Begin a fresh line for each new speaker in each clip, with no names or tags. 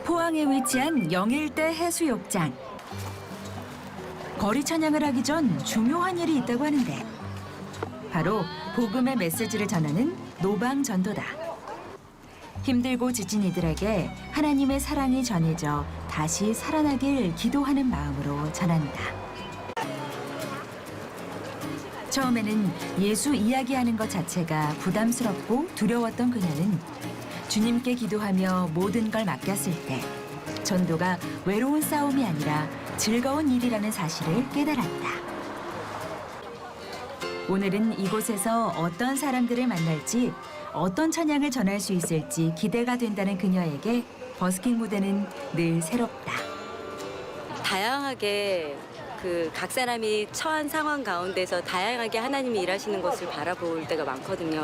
포항에 위치한 영일대 해수욕장. 거리 찬양을 하기 전 중요한 일이 있다고 하는데 바로 복음의 메시지를 전하는 노방 전도다. 힘들고 지친 이들에게 하나님의 사랑이 전해져 다시 살아나길 기도하는 마음으로 전한다. 처음에는 예수 이야기하는 것 자체가 부담스럽고 두려웠던 그녀는 주님께 기도하며 모든 걸 맡겼을 때 전도가 외로운 싸움이 아니라 즐거운 일이라는 사실을 깨달았다. 오늘은 이곳에서 어떤 사람들을 만날지, 어떤 찬양을 전할 수 있을지 기대가 된다는 그녀에게 버스킹 무대는 늘 새롭다.
다양하게 각 사람이 처한 상황 가운데서 다양하게 하나님이 일하시는 것을 바라볼 때가 많거든요.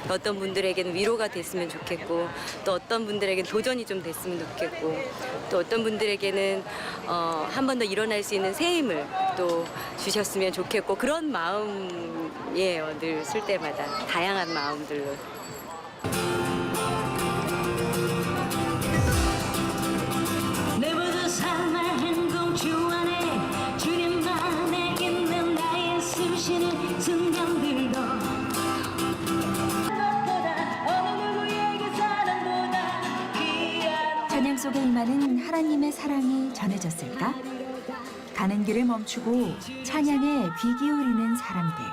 어떤 분들에게는 위로가 됐으면 좋겠고, 또 어떤 분들에게는 도전이 좀 됐으면 좋겠고, 또 어떤 분들에게는 한 번 더 일어날 수 있는 새 힘을 또 주셨으면 좋겠고, 그런 마음이에요. 늘 쓸 때마다 다양한 마음들로.
내 모든 삶의 행동 주 안에 주님만에 있는 나의 숨쉬는 순간들도 무엇보다 어느 누구에게 사랑보다 귀한
찬양 속에 임하는 하나님의 사랑이 전해졌을까? 가는 길을 멈추고 찬양에 귀 기울이는 사람들.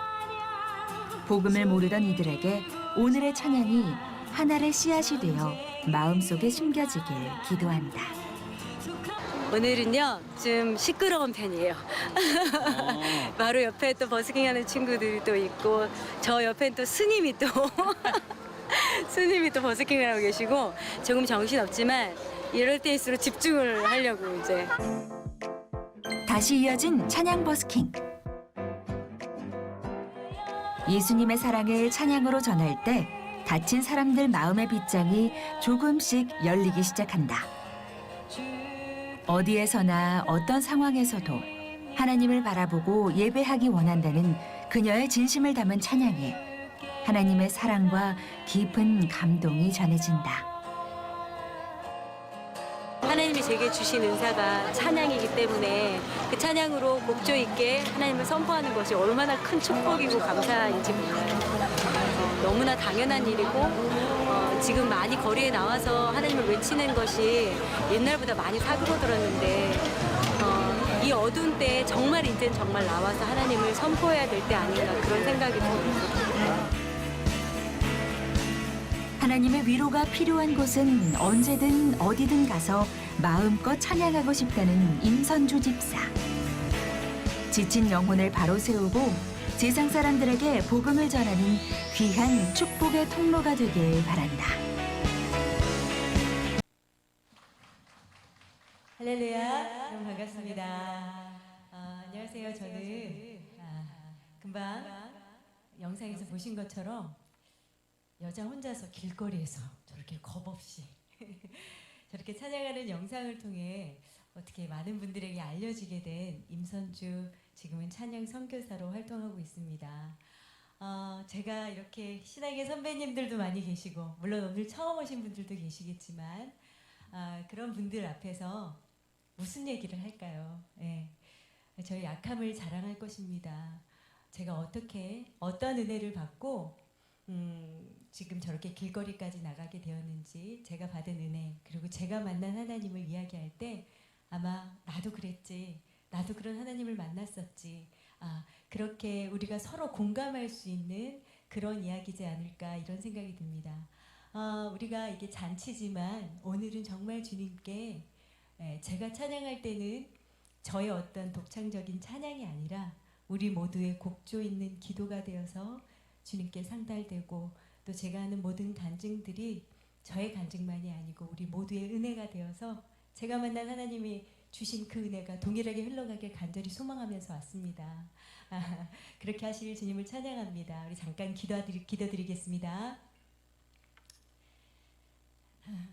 복음을 모르던 이들에게 오늘의 찬양이 하나의 씨앗이 되어 마음속에 심겨지길 기도한다.
오늘은요 좀 시끄러운 편이에요. 바로 옆에 또 버스킹하는 친구들이 또 있고, 저 옆엔 또 스님이 또 스님이 또 버스킹을 하고 계시고, 조금 정신 없지만 이럴 때일수록 집중을 하려고 이제.
다시 이어진 찬양 버스킹. 예수님의 사랑을 찬양으로 전할 때 다친 사람들 마음의 빗장이 조금씩 열리기 시작한다. 어디에서나 어떤 상황에서도 하나님을 바라보고 예배하기 원한다는 그녀의 진심을 담은 찬양에 하나님의 사랑과 깊은 감동이 전해진다.
하나님이 제게 주신 은사가 찬양이기 때문에 그 찬양으로 곡조 있게 하나님을 선포하는 것이 얼마나 큰 축복이고 감사인지 몰라요. 너무나 당연한 일이고, 지금 많이 거리에 나와서 하나님을 외치는 것이 옛날보다 많이 사그러들었는데, 이 어두운 때에 정말 이제는 정말 나와서 하나님을 선포해야 될 때 아닌가, 그런 생각이 들어요.
하나님의 위로가 필요한 곳은 언제든 어디든 가서 마음껏 찬양하고 싶다는 임선주 집사. 지친 영혼을 바로 세우고 세상 사람들에게 복음을 전하는 귀한 축복의 통로가 되길 바란다.
할렐루야, 여러분 반갑습니다. 안녕하세요. 저는 금방 영상에서 보신 것처럼 여자 혼자서 길거리에서 저렇게 겁없이 저렇게 찬양하는 영상을 통해 어떻게 많은 분들에게 알려지게 된 임선주, 지금은 찬양 선교사로 활동하고 있습니다. 제가 이렇게 신앙의 선배님들도 많이 계시고, 물론 오늘 처음 오신 분들도 계시겠지만, 그런 분들 앞에서 무슨 얘기를 할까요? 네. 저의 약함을 자랑할 것입니다. 제가 어떤 은혜를 받고 지금 저렇게 길거리까지 나가게 되었는지, 제가 받은 은혜, 그리고 제가 만난 하나님을 이야기할 때 아마 나도 그랬지, 나도 그런 하나님을 만났었지, 그렇게 우리가 서로 공감할 수 있는 그런 이야기지 않을까, 이런 생각이 듭니다. 우리가 이게 잔치지만 오늘은 정말 주님께 제가 찬양할 때는 저의 어떤 독창적인 찬양이 아니라 우리 모두의 곡조 있는 기도가 되어서 주님께 상달되고, 또 제가 하는 모든 간증들이 저의 간증만이 아니고 우리 모두의 은혜가 되어서 제가 만난 하나님이 주신 그 은혜가 동일하게 흘러가길 간절히 소망하면서 왔습니다. 그렇게 하실 주님을 찬양합니다. 우리 잠깐 기도드리겠습니다.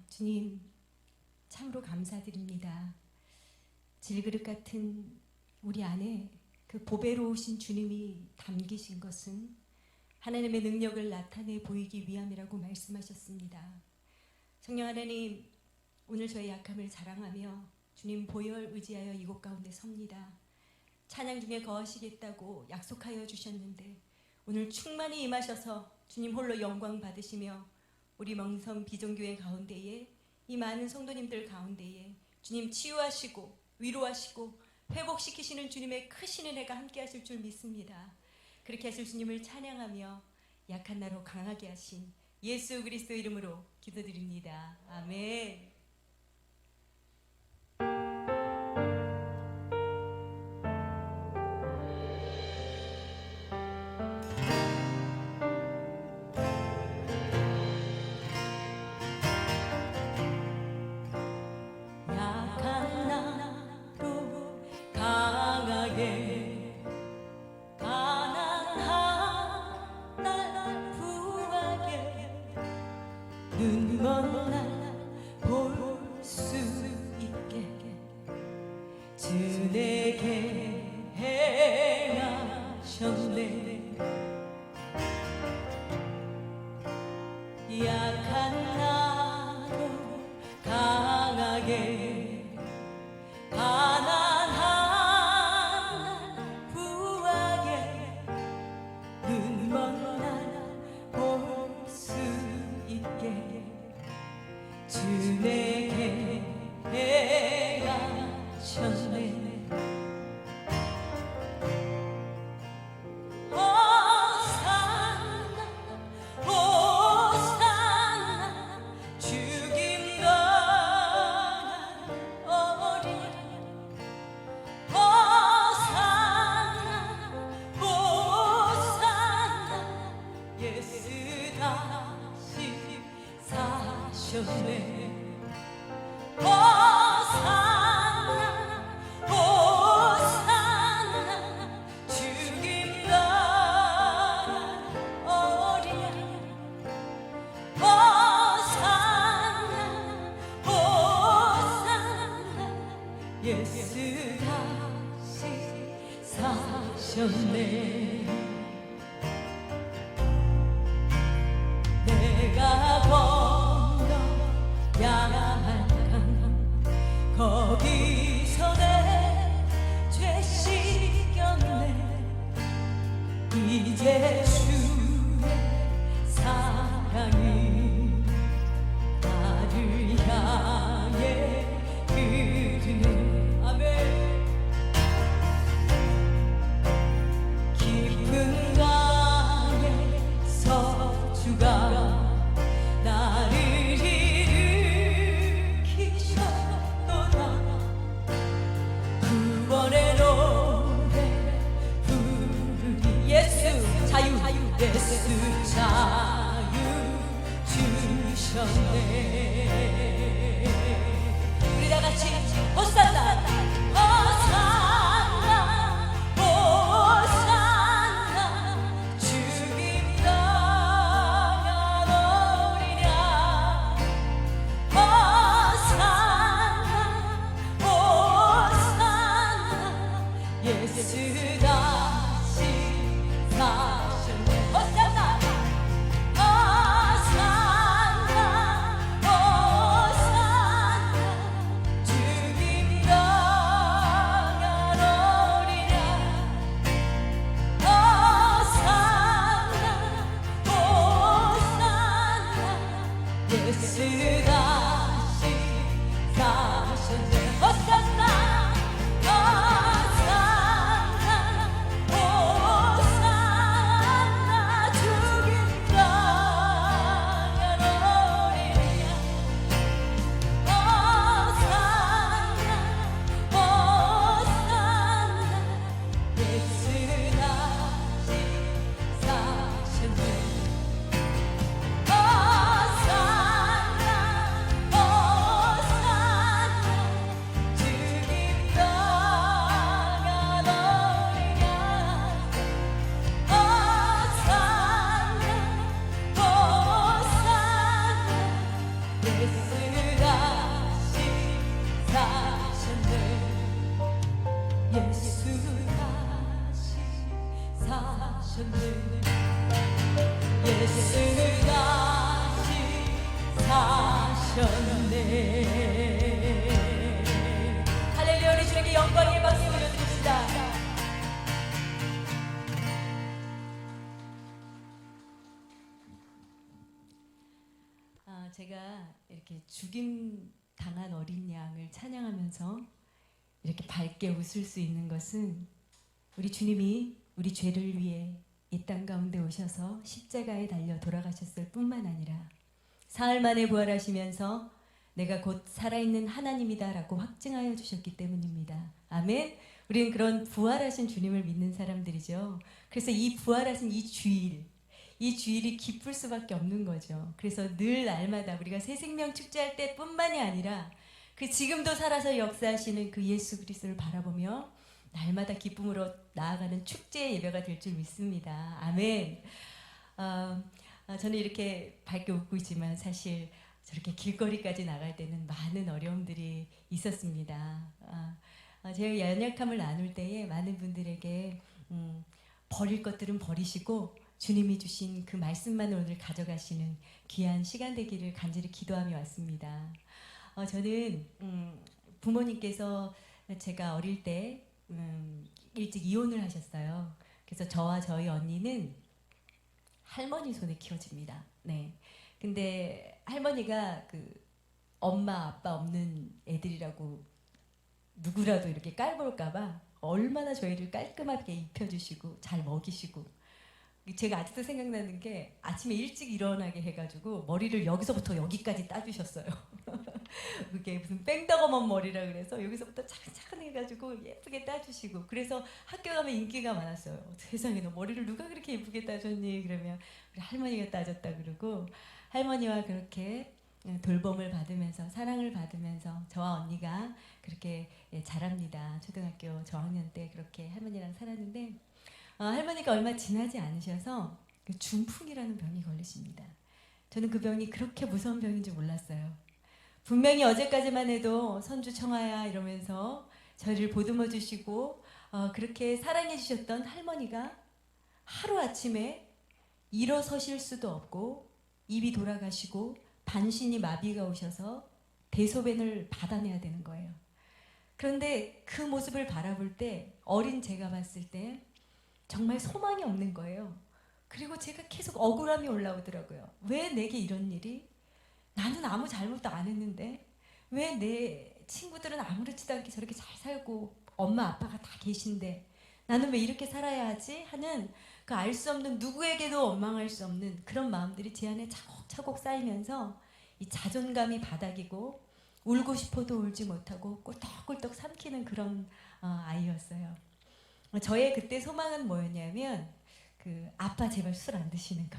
주님, 참으로 감사드립니다. 질그릇 같은 우리 안에 그 보배로우신 주님이 담기신 것은 하나님의 능력을 나타내 보이기 위함이라고 말씀하셨습니다. 성령 하나님, 오늘 저희 약함을 자랑하며 주님 보혈 의지하여 이곳 가운데 섭니다. 찬양 중에 거하시겠다고 약속하여 주셨는데 오늘 충만히 임하셔서 주님 홀로 영광 받으시며 우리 멍성 비전교회 가운데에 이 많은 성도님들 가운데에 주님 치유하시고 위로하시고 회복시키시는 주님의 크신 은혜가 함께 하실 줄 믿습니다. 그렇게 하실 주님을 찬양하며 약한 나로 강하게 하신 예수 그리스도 이름으로 기도드립니다. 아멘. 약한 나로 강하게 가난한 날 부하게 눈먼 날 볼 수 있게 주 내게 행하셨네. 약한 나로 강하게 가난한 부하게 눈먼 날 볼 수 있게 주 내게 행하셨네. 호산나 호산나 죽임 당한 어린 호산나 호산나 예수 다시 사셨네. 호산나 호산나 죽임 당한 어린 양 호산나 호산나 예수 다시 사셨네. 내가 건너야 할 강 거기서 내 죄 씻겼네. 이제 주의 사랑이 나를 향해 흐르네. 아멘. 깊은 강에서 주가 나를 일으키셨도다. 구원의 노래 부르리. 예수 자유 예수 자유 주셨네. 우리 다 같이 호산나 호산나 호산나 죽임 당한 어린 양 호산나 호산나 예수 다시 사셨네. 호산나 호산나 호산나 죽임 당한 어린 양 호산나 호산나 예수 다시 사셨네. 호산나 호산나 호산나 죽임 당한 어린 양 호산나 호산나 예수 다시 사셨네. 호산나 호산나 죽임 당한 어린 양 호산나 호산나 예수 다시 사셨네. 예수 다시 사셨네. 예수 다시 사셨네. 제가 이렇게 죽임 당한 어린 양을 찬양하면서 이렇게 밝게 웃을 수 있는 것은 우리 주님이 우리 죄를 위해 이 땅 가운데 오셔서 십자가에 달려 돌아가셨을 뿐만 아니라 사흘 만에 부활하시면서 내가 곧 살아있는 하나님이다라고 확증하여 주셨기 때문입니다. 아멘. 우리는 그런 부활하신 주님을 믿는 사람들이죠. 그래서 이 부활하신 이 주일이 기쁠 수밖에 없는 거죠. 그래서 늘 날마다 우리가 새 생명 축제할 때뿐만이 아니라 그 지금도 살아서 역사하시는 그 예수 그리스도를 바라보며 날마다 기쁨으로 나아가는 축제의 예배가 될 줄 믿습니다. 아멘. 저는 이렇게 밝게 웃고 있지만 사실 저렇게 길거리까지 나갈 때는 많은 어려움들이 있었습니다. 제가 연약함을 나눌 때에 많은 분들에게 버릴 것들은 버리시고 주님이 주신 그 말씀만을 오늘 가져가시는 귀한 시간 되기를 간절히 기도하며 왔습니다. 저는 부모님께서 제가 어릴 때 일찍 이혼을 하셨어요. 그래서 저와 저희 언니는 할머니 손에 키워집니다. 네. 근데 할머니가 그 엄마 아빠 없는 애들이라고 누구라도 이렇게 깔볼까봐 얼마나 저희를 깔끔하게 입혀주시고 잘 먹이시고, 제가 아직도 생각나는 게 아침에 일찍 일어나게 해가지고 머리를 여기서부터 여기까지 따주셨어요. 그게 무슨 뺑덕어먼 머리라 그래서 여기서부터 차근차근 해가지고 예쁘게 따주시고, 그래서 학교 가면 인기가 많았어요. 세상에 너 머리를 누가 그렇게 예쁘게 따줬니? 그러면 우리 할머니가 따줬다 그러고, 할머니와 그렇게 돌봄을 받으면서 사랑을 받으면서 저와 언니가 그렇게 자랍니다. 초등학교 저학년 때 그렇게 할머니랑 살았는데 할머니가 얼마 지나지 않으셔서 중풍이라는 병이 걸리십니다. 저는 그 병이 그렇게 무서운 병인 줄 몰랐어요. 분명히 어제까지만 해도 선주 청아야 이러면서 저를 보듬어 주시고 그렇게 사랑해 주셨던 할머니가 하루아침에 일어서실 수도 없고 입이 돌아가시고 반신이 마비가 오셔서 대소변을 받아내야 되는 거예요. 그런데 그 모습을 바라볼 때 어린 제가 봤을 때 정말 소망이 없는 거예요. 그리고 제가 계속 억울함이 올라오더라고요. 왜 내게 이런 일이? 나는 아무 잘못도 안 했는데 왜 내 친구들은 아무렇지도 않게 저렇게 잘 살고 엄마 아빠가 다 계신데 나는 왜 이렇게 살아야 하지? 하는 그 알 수 없는, 누구에게도 원망할 수 없는 그런 마음들이 제 안에 차곡차곡 쌓이면서 이 자존감이 바닥이고 울고 싶어도 울지 못하고 꿀떡꿀떡 삼키는 그런 아이였어요. 저의 그때 소망은 뭐였냐면 아빠 제발 술 안 드시는 거,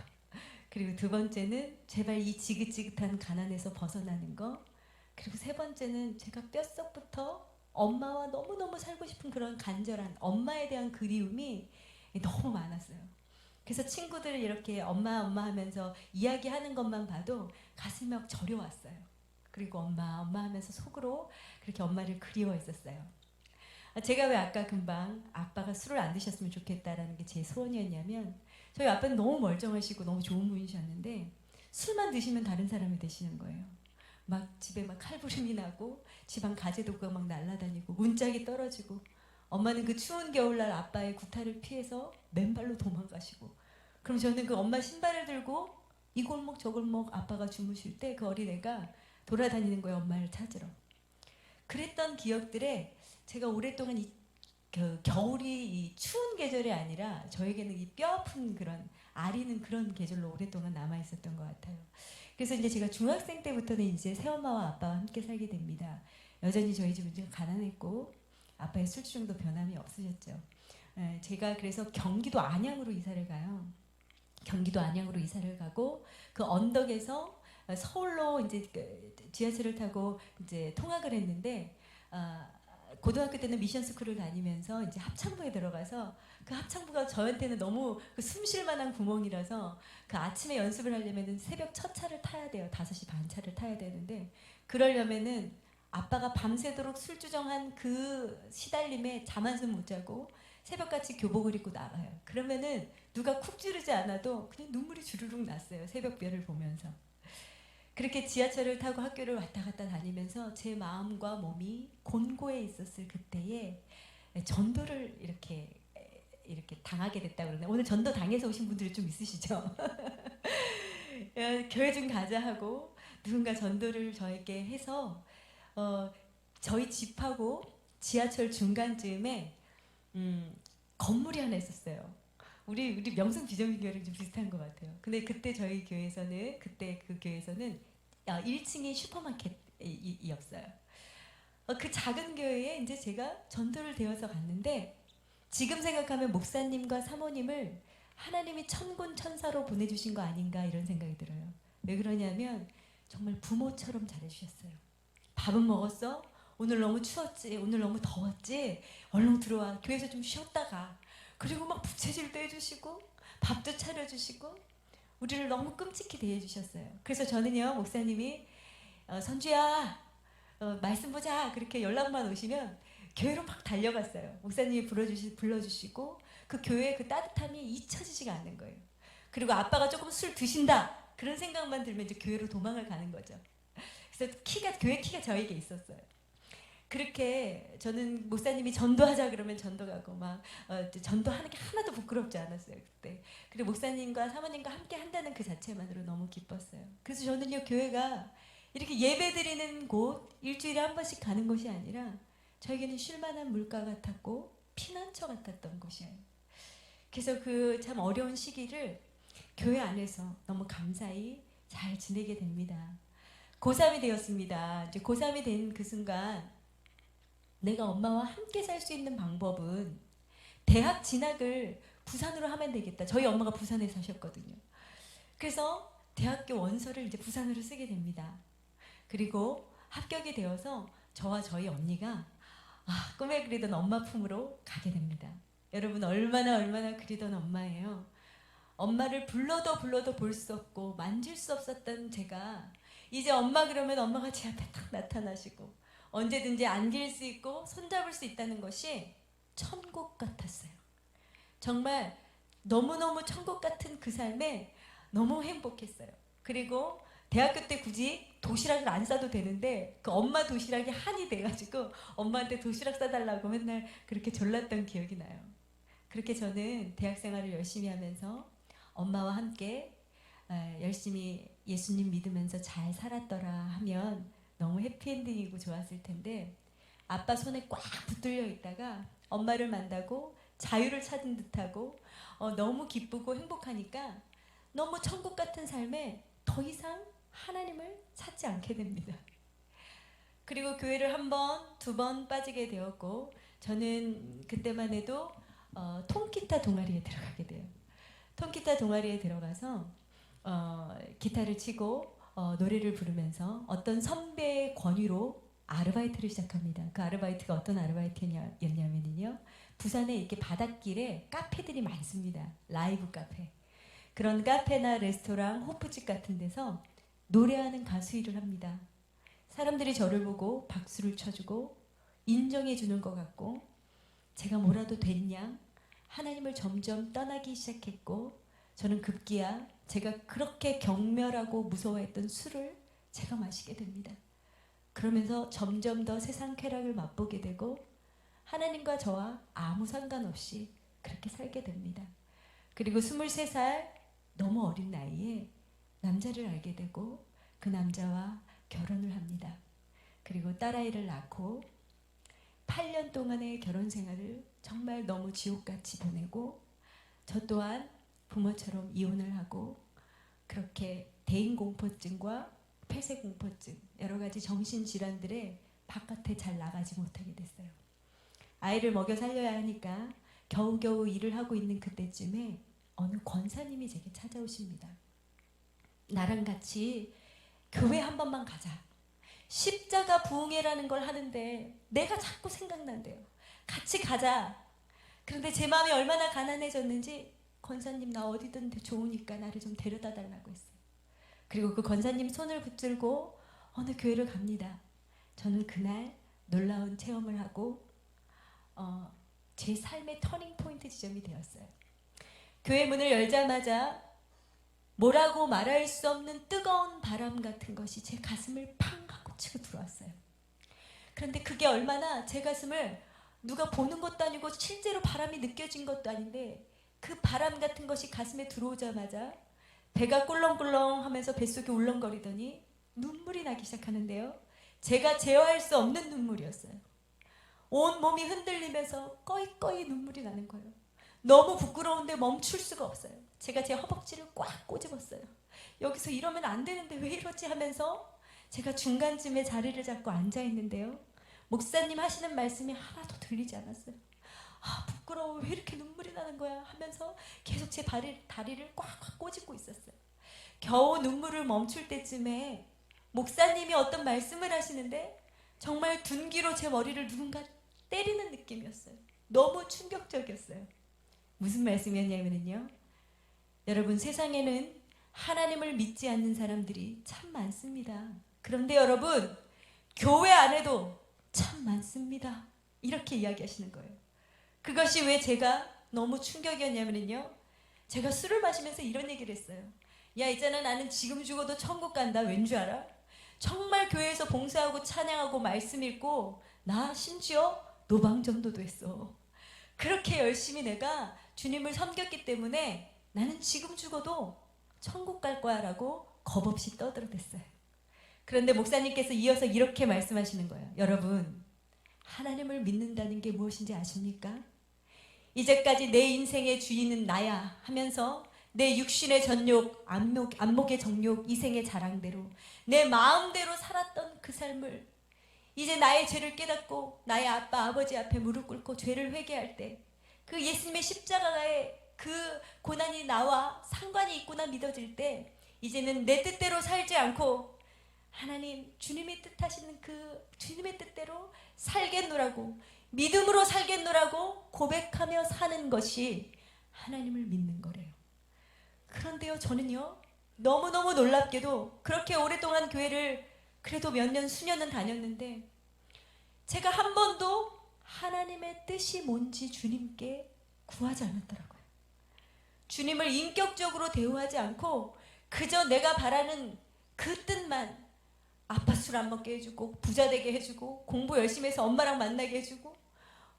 그리고 두 번째는 제발 이 지긋지긋한 가난에서 벗어나는 거, 그리고 세 번째는 제가 뼛속부터 엄마와 너무너무 살고 싶은 그런 간절한 엄마에 대한 그리움이 너무 많았어요. 그래서 친구들 이렇게 엄마 엄마 하면서 이야기하는 것만 봐도 가슴이 막 저려왔어요. 그리고 엄마 엄마 하면서 속으로 그렇게 엄마를 그리워했었어요. 제가 왜 아까 금방 아빠가 술을 안 드셨으면 좋겠다라는 게 제 소원이었냐면, 저희 아빠는 너무 멀쩡하시고 너무 좋은 분이셨는데 술만 드시면 다른 사람이 되시는 거예요. 막 집에 막 칼부림이 나고 집안 가재도구가 막 날아다니고 문짝이 떨어지고, 엄마는 그 추운 겨울날 아빠의 구타를 피해서 맨발로 도망가시고, 그럼 저는 그 엄마 신발을 들고 이 골목 저 골목 아빠가 주무실 때 그 어린애가 돌아다니는 거예요. 엄마를 찾으러. 그랬던 기억들에 제가 오랫동안 겨울이 이 추운 계절이 아니라 저에게는 이 뼈아픈 그런 아리는 그런 계절로 오랫동안 남아 있었던 것 같아요. 그래서 이제 제가 중학생 때부터는 이제 새엄마와 아빠와 함께 살게 됩니다. 여전히 저희 집은 좀 가난했고 아빠의 술주정도 변함이 없으셨죠. 제가 그래서 경기도 안양으로 이사를 가요. 경기도 안양으로 이사를 가고 그 언덕에서 서울로 이제 지하철을 타고 이제 통학을 했는데, 고등학교 때는 미션 스쿨을 다니면서 이제 합창부에 들어가서 그 합창부가 저한테는 너무 숨 쉴 만한 구멍이라서 그 아침에 연습을 하려면은 새벽 첫 차를 타야 돼요. 5시 반 차를 타야 되는데, 그러려면은 아빠가 밤새도록 술주정한 그 시달림에 잠 한숨 못 자고 새벽같이 교복을 입고 나가요. 그러면은 누가 쿡 찌르지 않아도 그냥 눈물이 주르륵 났어요. 새벽별을 보면서. 그렇게 지하철을 타고 학교를 왔다 갔다 다니면서 제 마음과 몸이 곤고해 있었을 그때에 전도를 이렇게 당하게 됐다고 그러네. 오늘 전도 당해서 오신 분들이 좀 있으시죠? 교회 좀 가자 하고 누군가 전도를 저에게 해서 저희 집하고 지하철 중간쯤에 건물이 하나 있었어요. 우리 명성 비정규교회랑 좀 비슷한 것 같아요. 근데 그때 저희 교회에서는 그때 그 교회에서는 1층에 슈퍼마켓이었어요. 그 작은 교회에 이제 제가 전도를 되어서 갔는데 지금 생각하면 목사님과 사모님을 하나님이 천군 천사로 보내주신 거 아닌가 이런 생각이 들어요. 왜 그러냐면 정말 부모처럼 잘해주셨어요. 밥은 먹었어? 오늘 너무 추웠지? 오늘 너무 더웠지? 얼른 들어와. 교회에서 좀 쉬었다가. 그리고 막 부채질도 해주시고 밥도 차려주시고 우리를 너무 끔찍히 대해주셨어요. 그래서 저는요 목사님이 선주야 말씀 보자 그렇게 연락만 오시면 교회로 막 달려갔어요. 목사님이 불러주시고 그 교회의 그 따뜻함이 잊혀지지가 않는 거예요. 그리고 아빠가 조금 술 드신다 그런 생각만 들면 이제 교회로 도망을 가는 거죠. 그래서 교회 키가 저에게 있었어요. 그렇게 저는 목사님이 전도하자 그러면 전도 가고 막 전도하는 게 하나도 부끄럽지 않았어요 그때. 그리고 목사님과 사모님과 함께 한다는 그 자체만으로 너무 기뻤어요. 그래서 저는요 교회가 이렇게 예배드리는 곳 일주일에 한 번씩 가는 곳이 아니라 저에게는 쉴만한 물가 같았고 피난처 같았던 곳이에요. 그래서 그 참 어려운 시기를 교회 안에서 너무 감사히 잘 지내게 됩니다. 고3이 되었습니다. 이제 고3이 된 그 순간 내가 엄마와 함께 살 수 있는 방법은 대학 진학을 부산으로 하면 되겠다. 저희 엄마가 부산에 사셨거든요. 그래서 대학교 원서를 이제 부산으로 쓰게 됩니다. 그리고 합격이 되어서 저와 저희 언니가 꿈에 그리던 엄마 품으로 가게 됩니다. 여러분 얼마나 그리던 엄마예요. 엄마를 불러도 볼 수 없고 만질 수 없었던 제가 이제 엄마 그러면 엄마가 제 앞에 딱 나타나시고 언제든지 안길 수 있고 손잡을 수 있다는 것이 천국 같았어요. 정말 너무너무 천국 같은 그 삶에 너무 행복했어요. 그리고 대학교 때 굳이 도시락을 안 싸도 되는데 그 엄마 도시락이 한이 돼가지고 엄마한테 도시락 싸달라고 맨날 그렇게 졸랐던 기억이 나요. 그렇게 저는 대학 생활을 열심히 하면서 엄마와 함께 열심히 예수님 믿으면서 잘 살았더라 하면 너무 해피엔딩이고 좋았을 텐데 아빠 손에 꽉 붙들려 있다가 엄마를 만나고 자유를 찾은 듯하고 너무 기쁘고 행복하니까 너무 천국 같은 삶에 더 이상 하나님을 찾지 않게 됩니다. 그리고 교회를 한 번, 두 번 빠지게 되었고 저는 그때만 해도 통기타 동아리에 들어가게 돼요. 통기타 동아리에 들어가서 기타를 치고 노래를 부르면서 어떤 선배의 권유로 아르바이트를 시작합니다. 그 아르바이트가 어떤 아르바이트였냐면요. 부산에 이렇게 바닷길에 카페들이 많습니다. 라이브 카페. 그런 카페나 레스토랑, 호프집 같은 데서 노래하는 가수 일을 합니다. 사람들이 저를 보고 박수를 쳐주고 인정해 주는 것 같고 제가 뭐라도 됐냐? 하나님을 점점 떠나기 시작했고 저는 급기야 제가 그렇게 경멸하고 무서워했던 술을 제가 마시게 됩니다. 그러면서 점점 더 세상 쾌락을 맛보게 되고 하나님과 저와 아무 상관없이 그렇게 살게 됩니다. 그리고 23살 너무 어린 나이에 남자를 알게 되고 그 남자와 결혼을 합니다. 그리고 딸아이를 낳고 8년 동안의 결혼 생활을 정말 너무 지옥같이 보내고 저 또한 부모처럼 이혼을 하고 그렇게 대인공포증과 폐쇄공포증 여러 가지 정신질환들에 바깥에 잘 나가지 못하게 됐어요. 아이를 먹여 살려야 하니까 겨우겨우 일을 하고 있는 그때쯤에 어느 권사님이 제게 찾아오십니다. 나랑 같이 교회 한 번만 가자. 십자가 부흥회라는 걸 하는데 내가 자꾸 생각난대요. 같이 가자. 그런데 제 마음이 얼마나 가난해졌는지 권사님 나 어디든 좋으니까 나를 좀 데려다 달라고 했어요. 그리고 그 권사님 손을 붙들고 어느 교회를 갑니다. 저는 그날 놀라운 체험을 하고 제 삶의 터닝 포인트 지점이 되었어요. 교회 문을 열자마자 뭐라고 말할 수 없는 뜨거운 바람 같은 것이 제 가슴을 팡 하고 치고 들어왔어요. 그런데 그게 얼마나 제 가슴을 누가 보는 것도 아니고 실제로 바람이 느껴진 것도 아닌데 그 바람 같은 것이 가슴에 들어오자마자 배가 꿀렁꿀렁 하면서 뱃속이 울렁거리더니 눈물이 나기 시작하는데요. 제가 제어할 수 없는 눈물이었어요. 온 몸이 흔들리면서 꺼이꺼이 눈물이 나는 거예요. 너무 부끄러운데 멈출 수가 없어요. 제가 제 허벅지를 꽉 꼬집었어요. 여기서 이러면 안 되는데 왜 이러지 하면서 제가 중간쯤에 자리를 잡고 앉아 있는데요. 목사님 하시는 말씀이 하나도 들리지 않았어요. 아, 부끄러워. 왜 이렇게 눈물이 나는 거야 하면서 계속 제 다리를 꽉꽉 꼬집고 있었어요. 겨우 눈물을 멈출 때쯤에 목사님이 어떤 말씀을 하시는데 정말 둔기로 제 머리를 누군가 때리는 느낌이었어요. 너무 충격적이었어요. 무슨 말씀이었냐면요. 여러분, 세상에는 하나님을 믿지 않는 사람들이 참 많습니다. 그런데 여러분, 교회 안에도 참 많습니다. 이렇게 이야기하시는 거예요. 그것이 왜 제가 너무 충격이었냐면요. 제가 술을 마시면서 이런 얘기를 했어요. 야, 있잖아, 나는 지금 죽어도 천국 간다. 왠 줄 알아? 정말 교회에서 봉사하고 찬양하고 말씀 읽고 나 심지어 노방전도도 했어. 그렇게 열심히 내가 주님을 섬겼기 때문에 나는 지금 죽어도 천국 갈 거야 라고 겁없이 떠들어댔어요. 그런데 목사님께서 이어서 이렇게 말씀하시는 거예요. 여러분, 하나님을 믿는다는 게 무엇인지 아십니까? 이제까지 내 인생의 주인은 나야 하면서 내 육신의 전욕, 안목의 정욕, 이생의 자랑대로 내 마음대로 살았던 그 삶을 이제 나의 죄를 깨닫고 나의 아빠, 아버지 앞에 무릎 꿇고 죄를 회개할 때 그 예수님의 십자가의 그 고난이 나와 상관이 있구나 믿어질 때 이제는 내 뜻대로 살지 않고 하나님, 주님이 뜻하시는 그 주님의 뜻대로 살겠노라고, 믿음으로 살겠노라고 고백하며 사는 것이 하나님을 믿는 거래요. 그런데요, 저는요, 너무너무 놀랍게도 그렇게 오랫동안 교회를 그래도 몇 년, 수년은 다녔는데 제가 한 번도 하나님의 뜻이 뭔지 주님께 구하지 않았더라고요. 주님을 인격적으로 대우하지 않고 그저 내가 바라는 그 뜻만, 아빠 술 안 먹게 해주고 부자 되게 해주고 공부 열심히 해서 엄마랑 만나게 해주고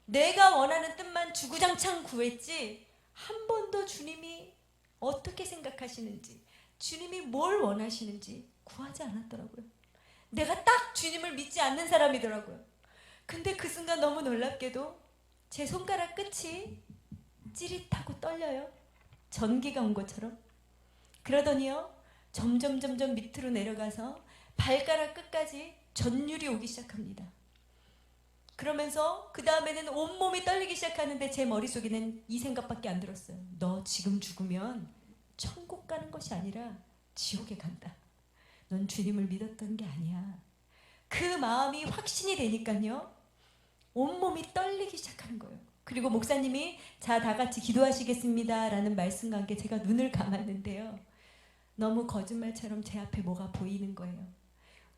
내가 원하는 뜻만 주구장창 구했지 한 번도 주님이 어떻게 생각하시는지, 주님이 뭘 원하시는지 구하지 않았더라고요. 내가 딱 주님을 믿지 않는 사람이더라고요. 근데 그 순간 너무 놀랍게도 제 손가락 끝이 찌릿하고 떨려요. 전기가 온 것처럼. 그러더니요, 점점 밑으로 내려가서 발가락 끝까지 전율이 오기 시작합니다. 그러면서 그 다음에는 온몸이 떨리기 시작하는데 제 머릿속에는 이 생각밖에 안 들었어요. 너 지금 죽으면 천국 가는 것이 아니라 지옥에 간다. 넌 주님을 믿었던 게 아니야. 그 마음이 확신이 되니까요, 온몸이 떨리기 시작하는 거예요. 그리고 목사님이 자, 다 같이 기도하시겠습니다 라는 말씀과 함께 제가 눈을 감았는데요, 너무 거짓말처럼 제 앞에 뭐가 보이는 거예요.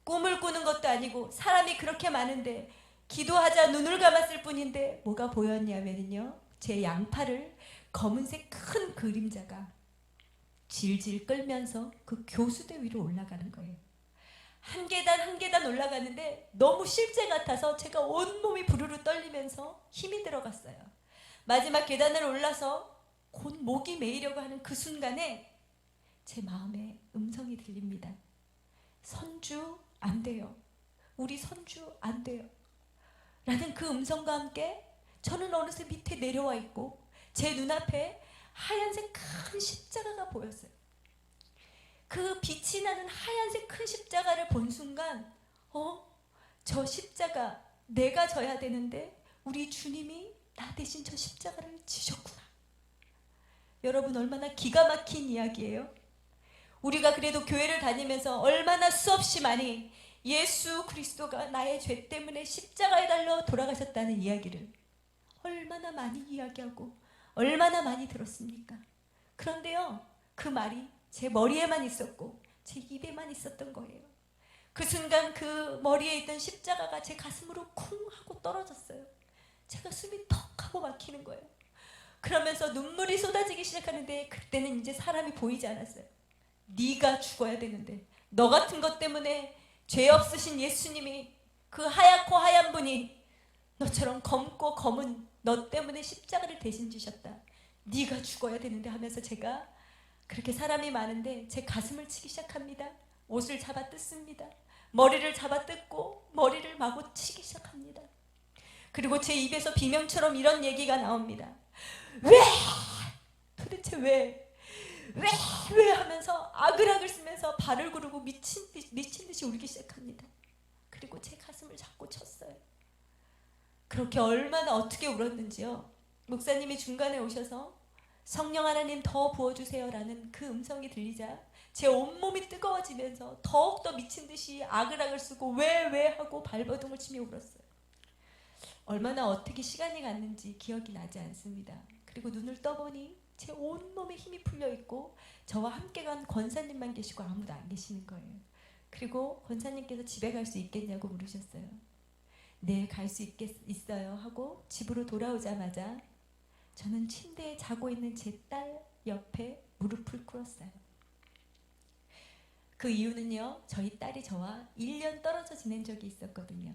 꿈을 꾸는 것도 아니고 사람이 그렇게 많은데 기도하자 눈을 감았을 뿐인데 뭐가 보였냐면요, 제 양팔을 검은색 큰 그림자가 질질 끌면서 그 교수대 위로 올라가는 거예요. 한 계단 한 계단 올라가는데 너무 실제 같아서 제가 온몸이 부르르 떨리면서 힘이 들어갔어요. 마지막 계단을 올라서 곧 목이 메이려고 하는 그 순간에 제 마음에 음성이 들립니다. 선주 안 돼요. 우리 선주 안 돼요. 라는 그 음성과 함께 저는 어느새 밑에 내려와 있고 제 눈앞에 하얀색 큰 십자가가 보였어요. 그 빛이 나는 하얀색 큰 십자가를 본 순간 저 십자가 내가 져야 되는데 우리 주님이 나 대신 저 십자가를 지셨구나. 여러분, 얼마나 기가 막힌 이야기예요. 우리가 그래도 교회를 다니면서 얼마나 수없이 많이 예수 그리스도가 나의 죄 때문에 십자가에 달려 돌아가셨다는 이야기를 얼마나 많이 이야기하고 얼마나 많이 들었습니까? 그런데요, 그 말이 제 머리에만 있었고 제 입에만 있었던 거예요. 그 순간 그 머리에 있던 십자가가 제 가슴으로 쿵 하고 떨어졌어요. 제가 숨이 턱 하고 막히는 거예요. 그러면서 눈물이 쏟아지기 시작하는데 그때는 이제 사람이 보이지 않았어요. 네가 죽어야 되는데 너 같은 것 때문에 죄 없으신 예수님이, 그 하얗고 하얀 분이 너처럼 검고 검은 너 때문에 십자가를 대신 지셨다. 네가 죽어야 되는데 하면서 제가 그렇게 사람이 많은데 제 가슴을 치기 시작합니다. 옷을 잡아 뜯습니다. 머리를 잡아 뜯고 머리를 마구 치기 시작합니다. 그리고 제 입에서 비명처럼 이런 얘기가 나옵니다. 왜? 도대체 왜? 왜? 하면서 아글아글 쓰면서 발을 구르고 미친 듯이 울기 시작합니다. 그리고 제 가슴을 잡고 쳤어요. 그렇게 얼마나 어떻게 울었는지요. 목사님이 중간에 오셔서 성령 하나님 더 부어주세요 라는 그 음성이 들리자 제 온몸이 뜨거워지면서 더욱더 미친 듯이 아글아글 쓰고 왜 하고 발버둥을 치며 울었어요. 얼마나 어떻게 시간이 갔는지 기억이 나지 않습니다. 그리고 눈을 떠보니 제 온몸에 힘이 풀려 있고 저와 함께 간 권사님만 계시고 아무도 안 계시는 거예요. 그리고 권사님께서 집에 갈 수 있겠냐고 물으셨어요. 네, 갈 수 있어요 하고 집으로 돌아오자마자 저는 침대에 자고 있는 제 딸 옆에 무릎을 꿇었어요. 그 이유는요, 저희 딸이 저와 1년 떨어져 지낸 적이 있었거든요.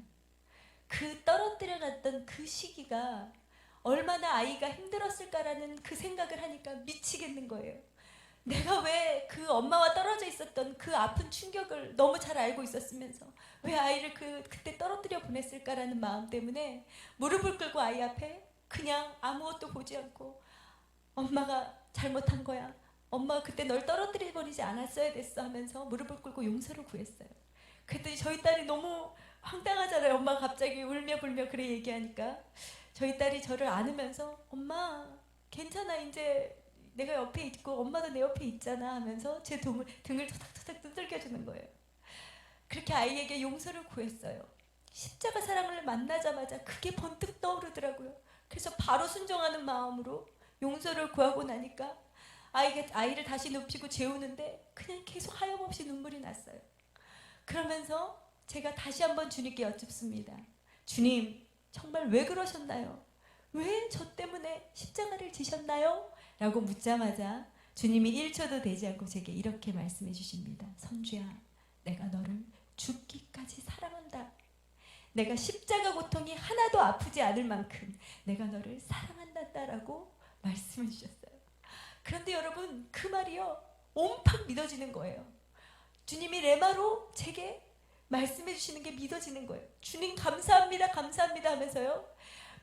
그 떨어뜨려 놨던 그 시기가 얼마나 아이가 힘들었을까라는 그 생각을 하니까 미치겠는 거예요. 내가 왜 그 엄마와 떨어져 있었던 그 아픈 충격을 너무 잘 알고 있었으면서 왜 아이를 그때 떨어뜨려 보냈을까라는 마음 때문에 무릎을 꿇고 아이 앞에 그냥 아무것도 보지 않고 엄마가 잘못한 거야. 엄마가 그때 널 떨어뜨려 버리지 않았어야 됐어 하면서 무릎을 꿇고 용서를 구했어요. 그랬더니 저희 딸이 너무 황당하잖아요. 엄마가 갑자기 울며 불며 그래 얘기하니까 저희 딸이 저를 안으면서 엄마 괜찮아, 이제 내가 옆에 있고 엄마도 내 옆에 있잖아 하면서 제 등을 토닥토닥 두들겨주는 거예요. 그렇게 아이에게 용서를 구했어요. 십자가 사랑을 만나자마자 그게 번뜩 떠오르더라고요. 그래서 바로 순종하는 마음으로 용서를 구하고 나니까 아이를 다시 눕히고 재우는데 그냥 계속 하염없이 눈물이 났어요. 그러면서 제가 다시 한번 주님께 여쭙습니다. 주님, 정말 왜 그러셨나요? 왜 저 때문에 십자가를 지셨나요? 라고 묻자마자 주님이 1초도 되지 않고 제게 이렇게 말씀해 주십니다. 선주야, 내가 너를 죽기까지 사랑한다. 내가 십자가 고통이 하나도 아프지 않을 만큼 내가 너를 사랑한다라고 말씀해 주셨어요. 그런데 여러분, 그 말이요 온팍 믿어지는 거예요. 주님이 레마로 제게 말씀해 주시는 게 믿어지는 거예요. 주님 감사합니다, 감사합니다 하면서요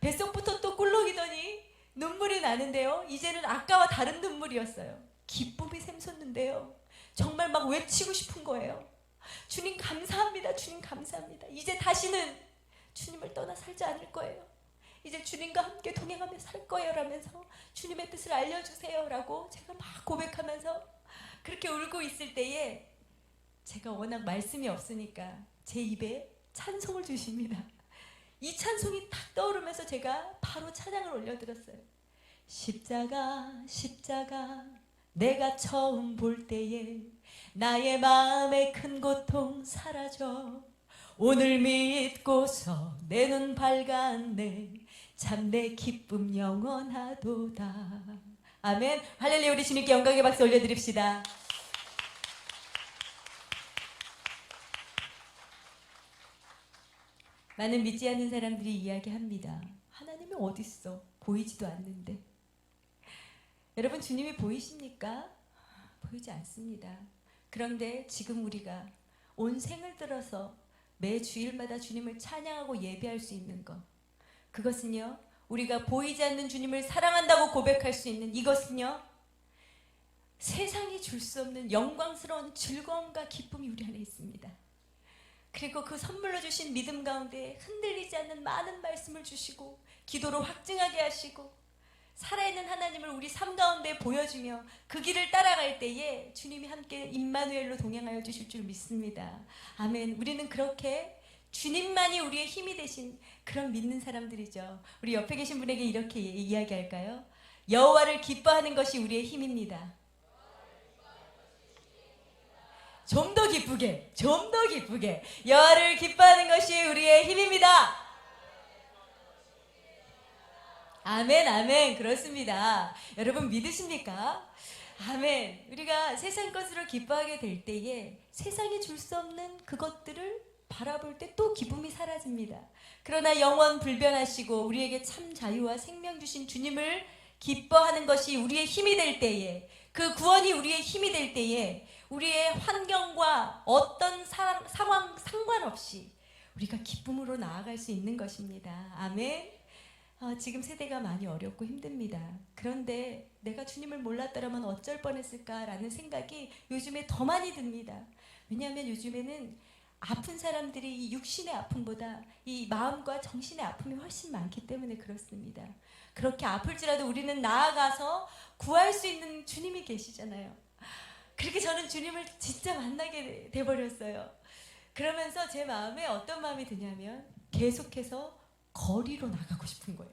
뱃속부터 또 꿀렁이더니 눈물이 나는데요, 이제는 아까와 다른 눈물이었어요. 기쁨이 샘솟는데요, 정말 막 외치고 싶은 거예요. 주님 감사합니다, 주님 감사합니다. 이제 다시는 주님을 떠나 살지 않을 거예요. 이제 주님과 함께 동행하며 살 거예요 라면서 주님의 뜻을 알려주세요 라고 제가 막 고백하면서 그렇게 울고 있을 때에 제가 워낙 말씀이 없으니까 제 입에 찬송을 주십니다. 이 찬송이 딱 떠오르면서 제가 바로 찬양을 올려드렸어요. 십자가 십자가 내가 처음 볼 때에 나의 마음의 큰 고통 사라져 오늘 믿고서 내 눈 밝았네 참 내 기쁨 영원하도다. 아멘. 할렐루야. 우리 주님께 영광의 박수 올려드립시다. 많은 믿지 않는 사람들이 이야기합니다. 하나님이 어디 있어? 보이지도 않는데. 여러분, 주님이 보이십니까? 보이지 않습니다. 그런데 지금 우리가 온 생을 들어서 매 주일마다 주님을 찬양하고 예배할 수 있는 것, 그것은요, 우리가 보이지 않는 주님을 사랑한다고 고백할 수 있는 이것은요, 세상이 줄 수 없는 영광스러운 즐거움과 기쁨이 우리 안에 있습니다. 그리고 그 선물로 주신 믿음 가운데 흔들리지 않는 많은 말씀을 주시고 기도로 확증하게 하시고 살아있는 하나님을 우리 삶 가운데 보여주며 그 길을 따라갈 때에 주님이 함께 임마누엘로 동행하여 주실 줄 믿습니다. 아멘. 우리는 그렇게 주님만이 우리의 힘이 되신 그런 믿는 사람들이죠. 우리 옆에 계신 분에게 이렇게 이야기할까요? 여호와를 기뻐하는 것이 우리의 힘입니다. 좀 더 기쁘게, 좀 더 기쁘게. 여호와를 기뻐하는 것이 우리의 힘입니다. 아멘, 아멘. 그렇습니다. 여러분 믿으십니까? 아멘. 우리가 세상 것으로 기뻐하게 될 때에 세상이 줄 수 없는 그것들을 바라볼 때 또 기쁨이 사라집니다. 그러나 영원 불변하시고 우리에게 참 자유와 생명 주신 주님을 기뻐하는 것이 우리의 힘이 될 때에, 그 구원이 우리의 힘이 될 때에 우리의 환경과 어떤 상황 상관없이 우리가 기쁨으로 나아갈 수 있는 것입니다. 아멘. 지금 세대가 많이 어렵고 힘듭니다. 그런데 내가 주님을 몰랐더라면 어쩔 뻔했을까라는 생각이 요즘에 더 많이 듭니다. 왜냐하면 요즘에는 아픈 사람들이 이 육신의 아픔보다 이 마음과 정신의 아픔이 훨씬 많기 때문에 그렇습니다. 그렇게 아플지라도 우리는 나아가서 구할 수 있는 주님이 계시잖아요. 그렇게 저는 주님을 진짜 만나게 돼버렸어요. 그러면서 제 마음에 어떤 마음이 드냐면 계속해서 거리로 나가고 싶은 거예요.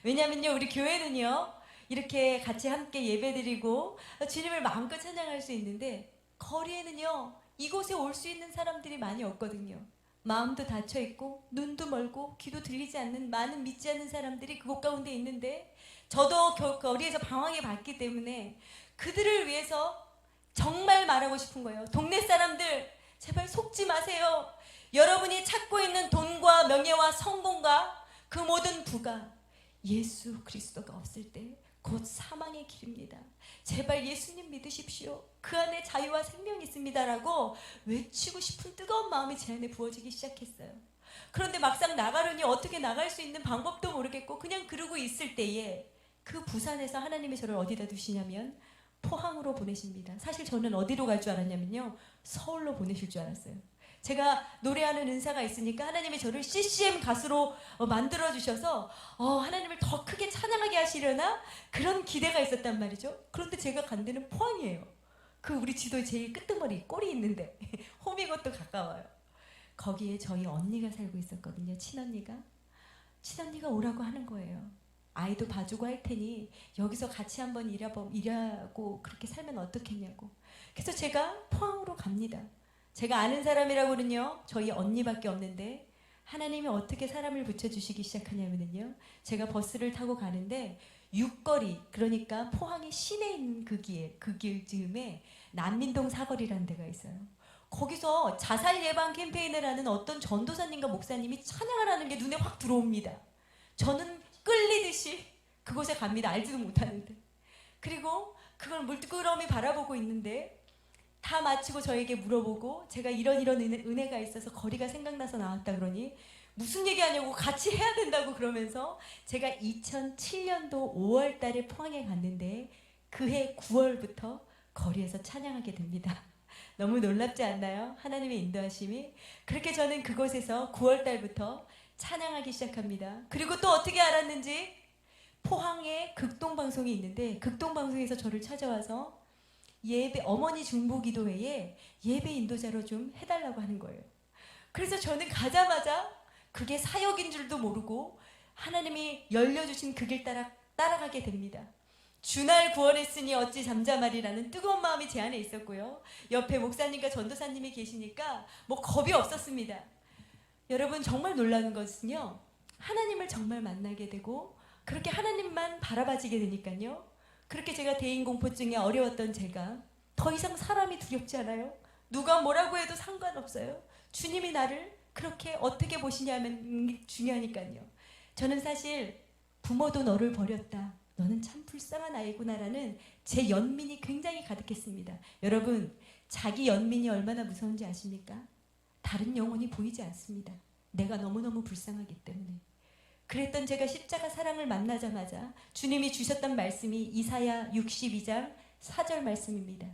왜냐면요, 우리 교회는요, 이렇게 같이 함께 예배드리고 주님을 마음껏 찬양할 수 있는데 거리에는요, 이곳에 올 수 있는 사람들이 많이 없거든요. 마음도 닫혀있고 눈도 멀고 귀도 들리지 않는 많은 믿지 않는 사람들이 그곳 가운데 있는데 저도 거리에서 방황해 봤기 때문에 그들을 위해서 정말 말하고 싶은 거예요. 동네 사람들, 제발 속지 마세요. 여러분이 찾고 있는 돈과 명예와 성공과 그 모든 부가 예수 그리스도가 없을 때 곧 사망의 길입니다. 제발 예수님 믿으십시오. 그 안에 자유와 생명이 있습니다라고 외치고 싶은 뜨거운 마음이 제 안에 부어지기 시작했어요. 그런데 막상 나가려니 어떻게 나갈 수 있는 방법도 모르겠고 그냥 그러고 있을 때에 그 부산에서 하나님이 저를 어디다 두시냐면 포항으로 보내십니다. 사실 저는 어디로 갈 줄 알았냐면요, 서울로 보내실 줄 알았어요. 제가 노래하는 은사가 있으니까 하나님이 저를 CCM 가수로 만들어 주셔서 하나님을 더 크게 찬양하게 하시려나 그런 기대가 있었단 말이죠. 그런데 제가 간 데는 포항이에요. 그 우리 지도의 제일 끄트머리 꼴이 있는데 홈이것도 가까워요. 거기에 저희 언니가 살고 있었거든요. 친언니가 오라고 하는 거예요. 아이도 봐주고 할 테니 여기서 같이 한번 일하고 그렇게 살면 어떻겠냐고. 그래서 제가 포항으로 갑니다. 제가 아는 사람이라고는요, 저희 언니밖에 없는데 하나님이 어떻게 사람을 붙여주시기 시작하냐면요, 제가 버스를 타고 가는데 육거리, 그러니까 포항의 시내에 있는 그 길 즈음에 난민동 사거리라는 데가 있어요. 거기서 자살 예방 캠페인을 하는 어떤 전도사님과 목사님이 찬양을 하는 게 눈에 확 들어옵니다. 저는 끌리듯이 그곳에 갑니다. 알지도 못하는데. 그리고 그걸 물끄러미 바라보고 있는데 다 마치고 저에게 물어보고 제가 이런 은혜가 있어서 거리가 생각나서 나왔다 그러니 무슨 얘기하냐고 같이 해야 된다고 그러면서 제가 2007년도 5월 달에 포항에 갔는데 그해 9월부터 거리에서 찬양하게 됩니다. 너무 놀랍지 않나요? 하나님의 인도하심이. 그렇게 저는 그곳에서 9월 달부터 찬양하기 시작합니다. 그리고 또 어떻게 알았는지 포항에 극동방송이 있는데 극동방송에서 저를 찾아와서 예배, 어머니 중보기도회에 예배 인도자로 좀 해달라고 하는 거예요. 그래서 저는 가자마자 그게 사역인 줄도 모르고 하나님이 열려주신 그 길 따라가게 됩니다. 주날 구원했으니 어찌 잠잠하리라는 뜨거운 마음이 제 안에 있었고요. 옆에 목사님과 전도사님이 계시니까 뭐 겁이 없었습니다. 여러분, 정말 놀라는 것은요, 하나님을 정말 만나게 되고 그렇게 하나님만 바라봐지게 되니까요, 그렇게 제가 대인공포증에 어려웠던 제가 더 이상 사람이 두렵지 않아요. 누가 뭐라고 해도 상관없어요. 주님이 나를 그렇게 어떻게 보시냐면 중요하니까요. 저는 사실 부모도 너를 버렸다, 너는 참 불쌍한 아이구나라는 제 연민이 굉장히 가득했습니다. 여러분, 자기 연민이 얼마나 무서운지 아십니까? 다른 영혼이 보이지 않습니다. 내가 너무너무 불쌍하기 때문에. 그랬던 제가 십자가 사랑을 만나자마자 주님이 주셨던 말씀이 이사야 62장 4절 말씀입니다.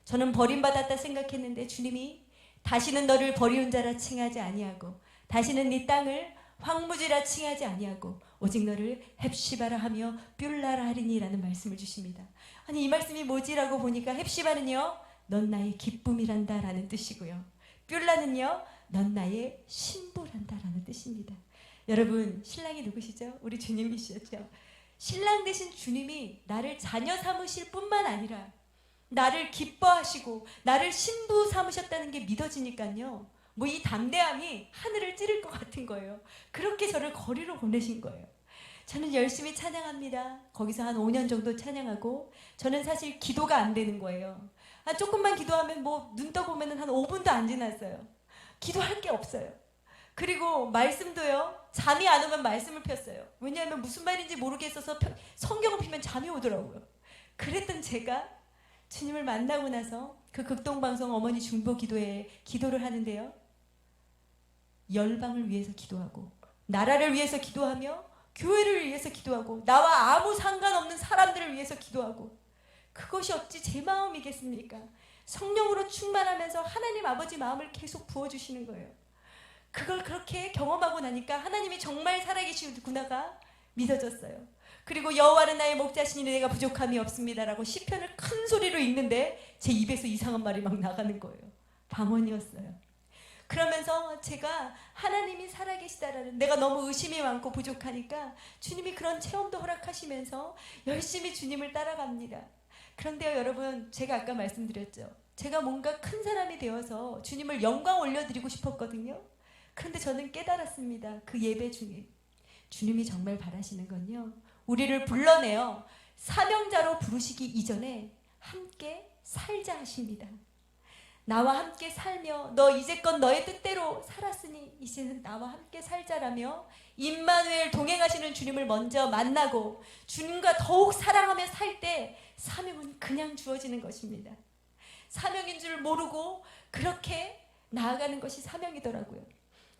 저는 버림받았다 생각했는데 주님이 다시는 너를 버리운 자라 칭하지 아니하고 다시는 네 땅을 황무지라 칭하지 아니하고 오직 너를 헵시바라 하며 뷸라라 하리니라는 말씀을 주십니다. 아니, 이 말씀이 뭐지라고 보니까 헵시바는요, 넌 나의 기쁨이란다 라는 뜻이고요, 뷸라는요, 넌 나의 신부란다 라는 뜻입니다. 여러분, 신랑이 누구시죠? 우리 주님이시죠. 신랑 되신 주님이 나를 자녀 삼으실 뿐만 아니라 나를 기뻐하시고 나를 신부 삼으셨다는 게 믿어지니까요, 뭐 이 담대함이 하늘을 찌를 것 같은 거예요. 그렇게 저를 거리로 보내신 거예요. 저는 열심히 찬양합니다. 거기서 한 5년 정도 찬양하고 저는 사실 기도가 안 되는 거예요. 조금만 기도하면 뭐 눈 떠보면 한 5분도 안 지났어요. 기도할 게 없어요. 그리고 말씀도요, 잠이 안 오면 말씀을 폈어요. 왜냐하면 무슨 말인지 모르겠어서 성경을 피면 잠이 오더라고요. 그랬던 제가 주님을 만나고 나서 그 극동방송 어머니 중보 기도에 기도를 하는데요. 열방을 위해서 기도하고 나라를 위해서 기도하며 교회를 위해서 기도하고 나와 아무 상관없는 사람들을 위해서 기도하고 그것이 어찌 제 마음이겠습니까? 성령으로 충만하면서 하나님 아버지 마음을 계속 부어주시는 거예요. 그걸 그렇게 경험하고 나니까 하나님이 정말 살아계시구나가 믿어졌어요. 그리고 여호와는 나의 목자시니 내가 부족함이 없습니다라고 시편을 큰 소리로 읽는데 제 입에서 이상한 말이 막 나가는 거예요. 방언이었어요. 그러면서 제가 하나님이 살아계시다라는 내가 너무 의심이 많고 부족하니까 주님이 그런 체험도 허락하시면서 열심히 주님을 따라갑니다. 그런데요 여러분, 제가 아까 말씀드렸죠. 제가 뭔가 큰 사람이 되어서 주님을 영광 올려드리고 싶었거든요. 그런데 저는 깨달았습니다. 그 예배 중에 주님이 정말 바라시는 건요, 우리를 불러내어 사명자로 부르시기 이전에 함께 살자 하십니다. 나와 함께 살며 너 이제껏 너의 뜻대로 살았으니 이제는 나와 함께 살자라며 임마누엘 동행하시는 주님을 먼저 만나고 주님과 더욱 사랑하며 살 때 사명은 그냥 주어지는 것입니다. 사명인 줄 모르고 그렇게 나아가는 것이 사명이더라고요.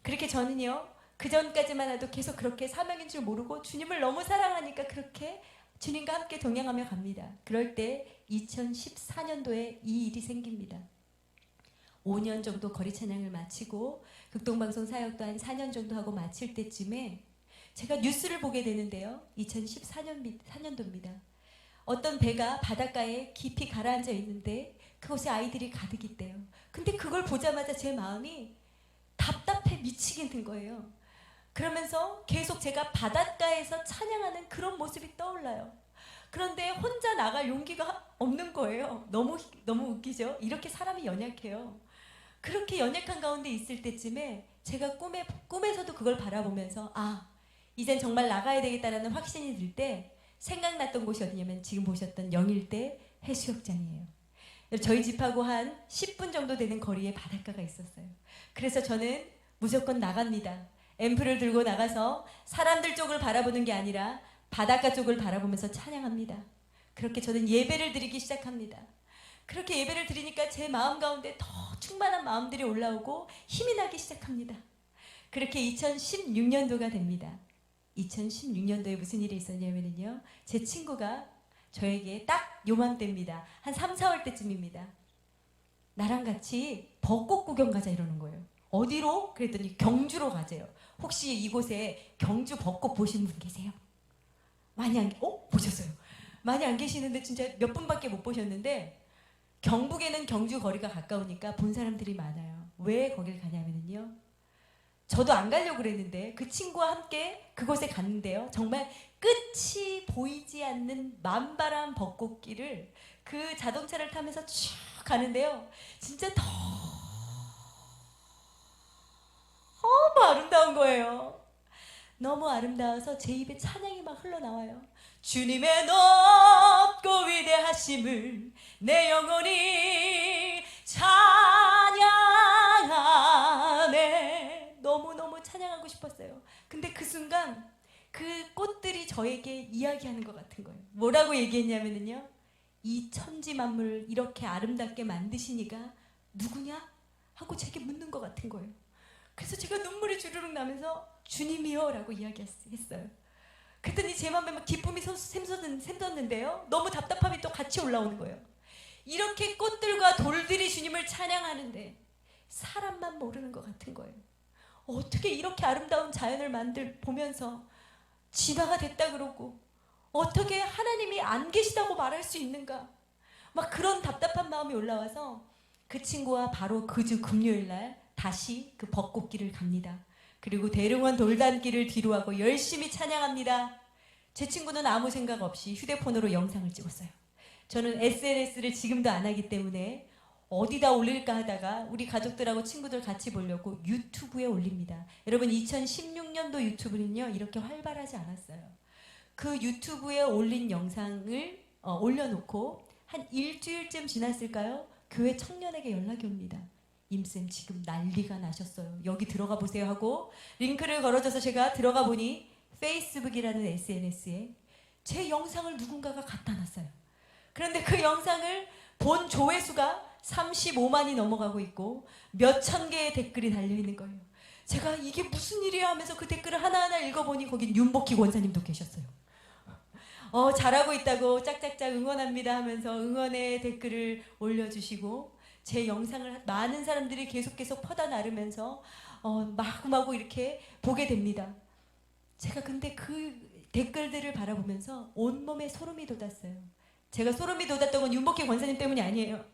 그렇게 저는요 그 전까지만 해도 계속 그렇게 사명인 줄 모르고 주님을 너무 사랑하니까 그렇게 주님과 함께 동행하며 갑니다. 그럴 때 2014년도에 이 일이 생깁니다. 5년 정도 거리 찬양을 마치고 극동방송 사역도 한 4년 정도 하고 마칠 때쯤에 제가 뉴스를 보게 되는데요. 2014년도입니다. 어떤 배가 바닷가에 깊이 가라앉아 있는데 그곳에 아이들이 가득 있대요. 근데 그걸 보자마자 제 마음이 답답해 미치겠는 거예요. 그러면서 계속 제가 바닷가에서 찬양하는 그런 모습이 떠올라요. 그런데 혼자 나갈 용기가 없는 거예요. 너무 웃기죠? 이렇게 사람이 연약해요. 그렇게 연약한 가운데 있을 때쯤에 제가 꿈에서도 그걸 바라보면서 이젠 정말 나가야 되겠다라는 확신이 들 때 생각났던 곳이 어디냐면 지금 보셨던 영일대 해수욕장이에요. 저희 집하고 한 10분 정도 되는 거리에 바닷가가 있었어요. 그래서 저는 무조건 나갑니다. 앰프를 들고 나가서 사람들 쪽을 바라보는 게 아니라 바닷가 쪽을 바라보면서 찬양합니다. 그렇게 저는 예배를 드리기 시작합니다. 그렇게 예배를 드리니까 제 마음 가운데 더 충만한 마음들이 올라오고 힘이 나기 시작합니다. 그렇게 2016년도가 됩니다. 2016년도에 무슨 일이 있었냐면요, 제 친구가 저에게 딱 요맘때입니다. 한 3, 4월 때쯤입니다. 나랑 같이 벚꽃 구경 가자 이러는 거예요. 어디로? 그랬더니 경주로 가재요. 혹시 이곳에 경주 벚꽃 보신 분 계세요? 보셨어요? 많이 안 계시는데 진짜 몇 분밖에 못 보셨는데 경북에는 경주 거리가 가까우니까 본 사람들이 많아요. 왜 거길 가냐면요, 저도 안 가려고 그랬는데 그 친구와 함께 그곳에 갔는데요, 정말 끝이 보이지 않는 만바람 벚꽃길을 그 자동차를 타면서 쭉 가는데요, 진짜 너무 아름다운 거예요. 너무 아름다워서 제 입에 찬양이 막 흘러나와요. 주님의 높고 위대하심을 내 영혼이 찬양하네. 너무너무 찬양하고 싶었어요. 근데 그 순간 그 꽃들이 저에게 이야기하는 것 같은 거예요. 뭐라고 얘기했냐면요, 이 천지 만물을 이렇게 아름답게 만드시니가 누구냐? 하고 제게 묻는 것 같은 거예요. 그래서 제가 눈물이 주르륵 나면서 주님이요 라고 이야기했어요. 그랬더니 제 마음에 막 기쁨이 샘솟는데요, 너무 답답함이 또 같이 올라오는 거예요. 이렇게 꽃들과 돌들이 주님을 찬양하는데 사람만 모르는 것 같은 거예요. 어떻게 이렇게 아름다운 자연을 보면서 진화가 됐다 그러고 어떻게 하나님이 안 계시다고 말할 수 있는가, 막 그런 답답한 마음이 올라와서 그 친구와 바로 그 주 금요일 날 다시 그 벚꽃길을 갑니다. 그리고 대릉원 돌담길을 뒤로하고 열심히 찬양합니다. 제 친구는 아무 생각 없이 휴대폰으로 영상을 찍었어요. 저는 SNS를 지금도 안 하기 때문에 어디다 올릴까 하다가 우리 가족들하고 친구들 같이 보려고 유튜브에 올립니다. 여러분, 2016년도 유튜브는요 이렇게 활발하지 않았어요. 그 유튜브에 올린 영상을 올려놓고 한 일주일쯤 지났을까요? 교회 청년에게 연락이 옵니다. 임쌤 지금 난리가 나셨어요. 여기 들어가 보세요 하고 링크를 걸어줘서 제가 들어가 보니 페이스북이라는 SNS에 제 영상을 누군가가 갖다 놨어요. 그런데 그 영상을 본 조회수가 35만이 넘어가고 있고 몇천 개의 댓글이 달려있는 거예요. 제가 이게 무슨 일이야 하면서 그 댓글을 하나하나 읽어보니 거긴 윤복희 권사님도 계셨어요. 잘하고 있다고 짝짝짝 응원합니다 하면서 응원의 댓글을 올려주시고 제 영상을 많은 사람들이 계속 퍼다 나르면서 마구마구 이렇게 보게 됩니다. 제가 근데 그 댓글들을 바라보면서 온몸에 소름이 돋았어요. 제가 소름이 돋았던 건 윤복희 권사님 때문이 아니에요.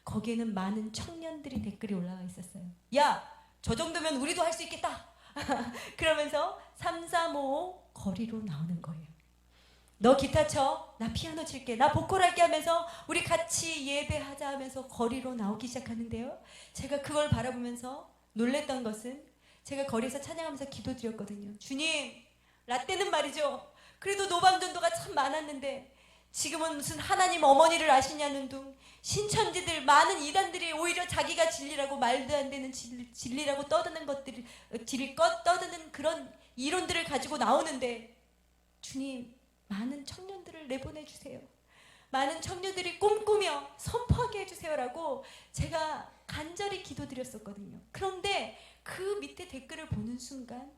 거기에는 많은 청년들이 댓글이 올라와 있었어요. 야, 저 정도면 우리도 할 수 있겠다. 그러면서 3, 4, 5 거리로 나오는 거예요. 너 기타 쳐, 나 피아노 칠게, 나 보컬 할게 하면서 우리 같이 예배하자 하면서 거리로 나오기 시작하는데요. 제가 그걸 바라보면서 놀랬던 것은 제가 거리에서 찬양하면서 기도드렸거든요. 주님, 라떼는 말이죠. 그래도 노방전도가 참 많았는데 지금은 무슨 하나님 어머니를 아시냐는 둥 신천지들 많은 이단들이 오히려 자기가 진리라고 말도 안 되는 진리라고 떠드는 것들을 떠드는 그런 이론들을 가지고 나오는데 주님, 많은 청년들을 내보내 주세요. 많은 청년들이 꿈꾸며 선포하게 해주세요라고 제가 간절히 기도드렸었거든요. 그런데 그 밑에 댓글을 보는 순간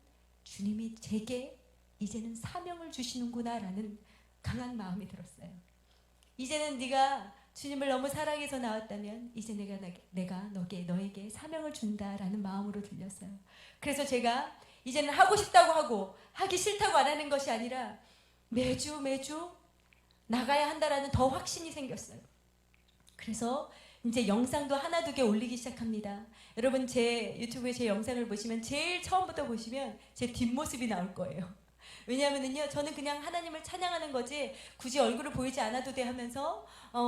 주님이 제게 이제는 사명을 주시는구나라는 강한 마음이 들었어요. 이제는 네가 주님을 너무 사랑해서 나왔다면 이제 내가 너에게 사명을 준다라는 마음으로 들렸어요. 그래서 제가 이제는 하고 싶다고 하고 하기 싫다고 안 하는 것이 아니라 매주 나가야 한다라는 더 확신이 생겼어요. 그래서 이제 영상도 하나 두 개 올리기 시작합니다. 여러분 제 유튜브에 제 영상을 보시면 제일 처음부터 보시면 제 뒷모습이 나올 거예요. 왜냐하면요, 저는 그냥 하나님을 찬양하는 거지 굳이 얼굴을 보이지 않아도 돼 하면서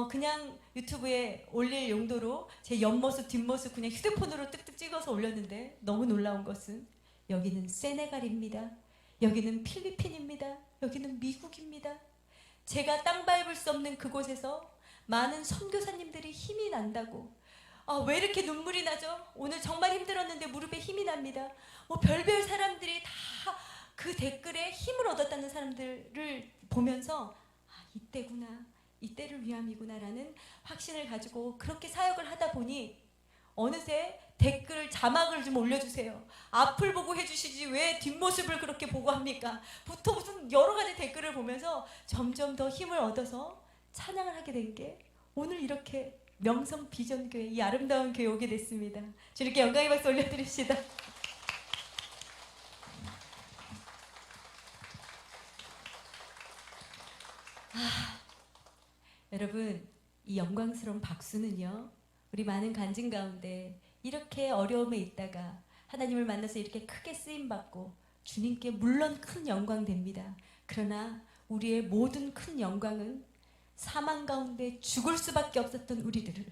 그냥 유튜브에 올릴 용도로 제 옆모습 뒷모습 그냥 휴대폰으로 뜩뜩 찍어서 올렸는데 너무 놀라운 것은 여기는 세네갈입니다. 여기는 필리핀입니다. 여기는 미국입니다. 제가 땅 밟을 수 없는 그곳에서 많은 선교사님들이 힘이 난다고. 왜 이렇게 눈물이 나죠? 오늘 정말 힘들었는데 무릎에 힘이 납니다. 별별 사람들이 다 그 댓글에 힘을 얻었다는 사람들을 보면서 이때구나, 이때를 위함이구나라는 확신을 가지고 그렇게 사역을 하다 보니 어느새 댓글 자막을 좀 올려주세요. 앞을 보고 해주시지 왜 뒷모습을 그렇게 보고 합니까? 부터 무슨 여러 가지 댓글을 보면서 점점 더 힘을 얻어서 찬양을 하게 된 게 오늘 이렇게 명성 비전교회 이 아름다운 교회 오게 됐습니다. 주님께 영광의 박수 올려드립시다. 여러분, 이 영광스러운 박수는요, 우리 많은 간증 가운데 이렇게 어려움에 있다가 하나님을 만나서 이렇게 크게 쓰임받고 주님께 물론 큰 영광 됩니다. 그러나 우리의 모든 큰 영광은 사망 가운데 죽을 수밖에 없었던 우리들을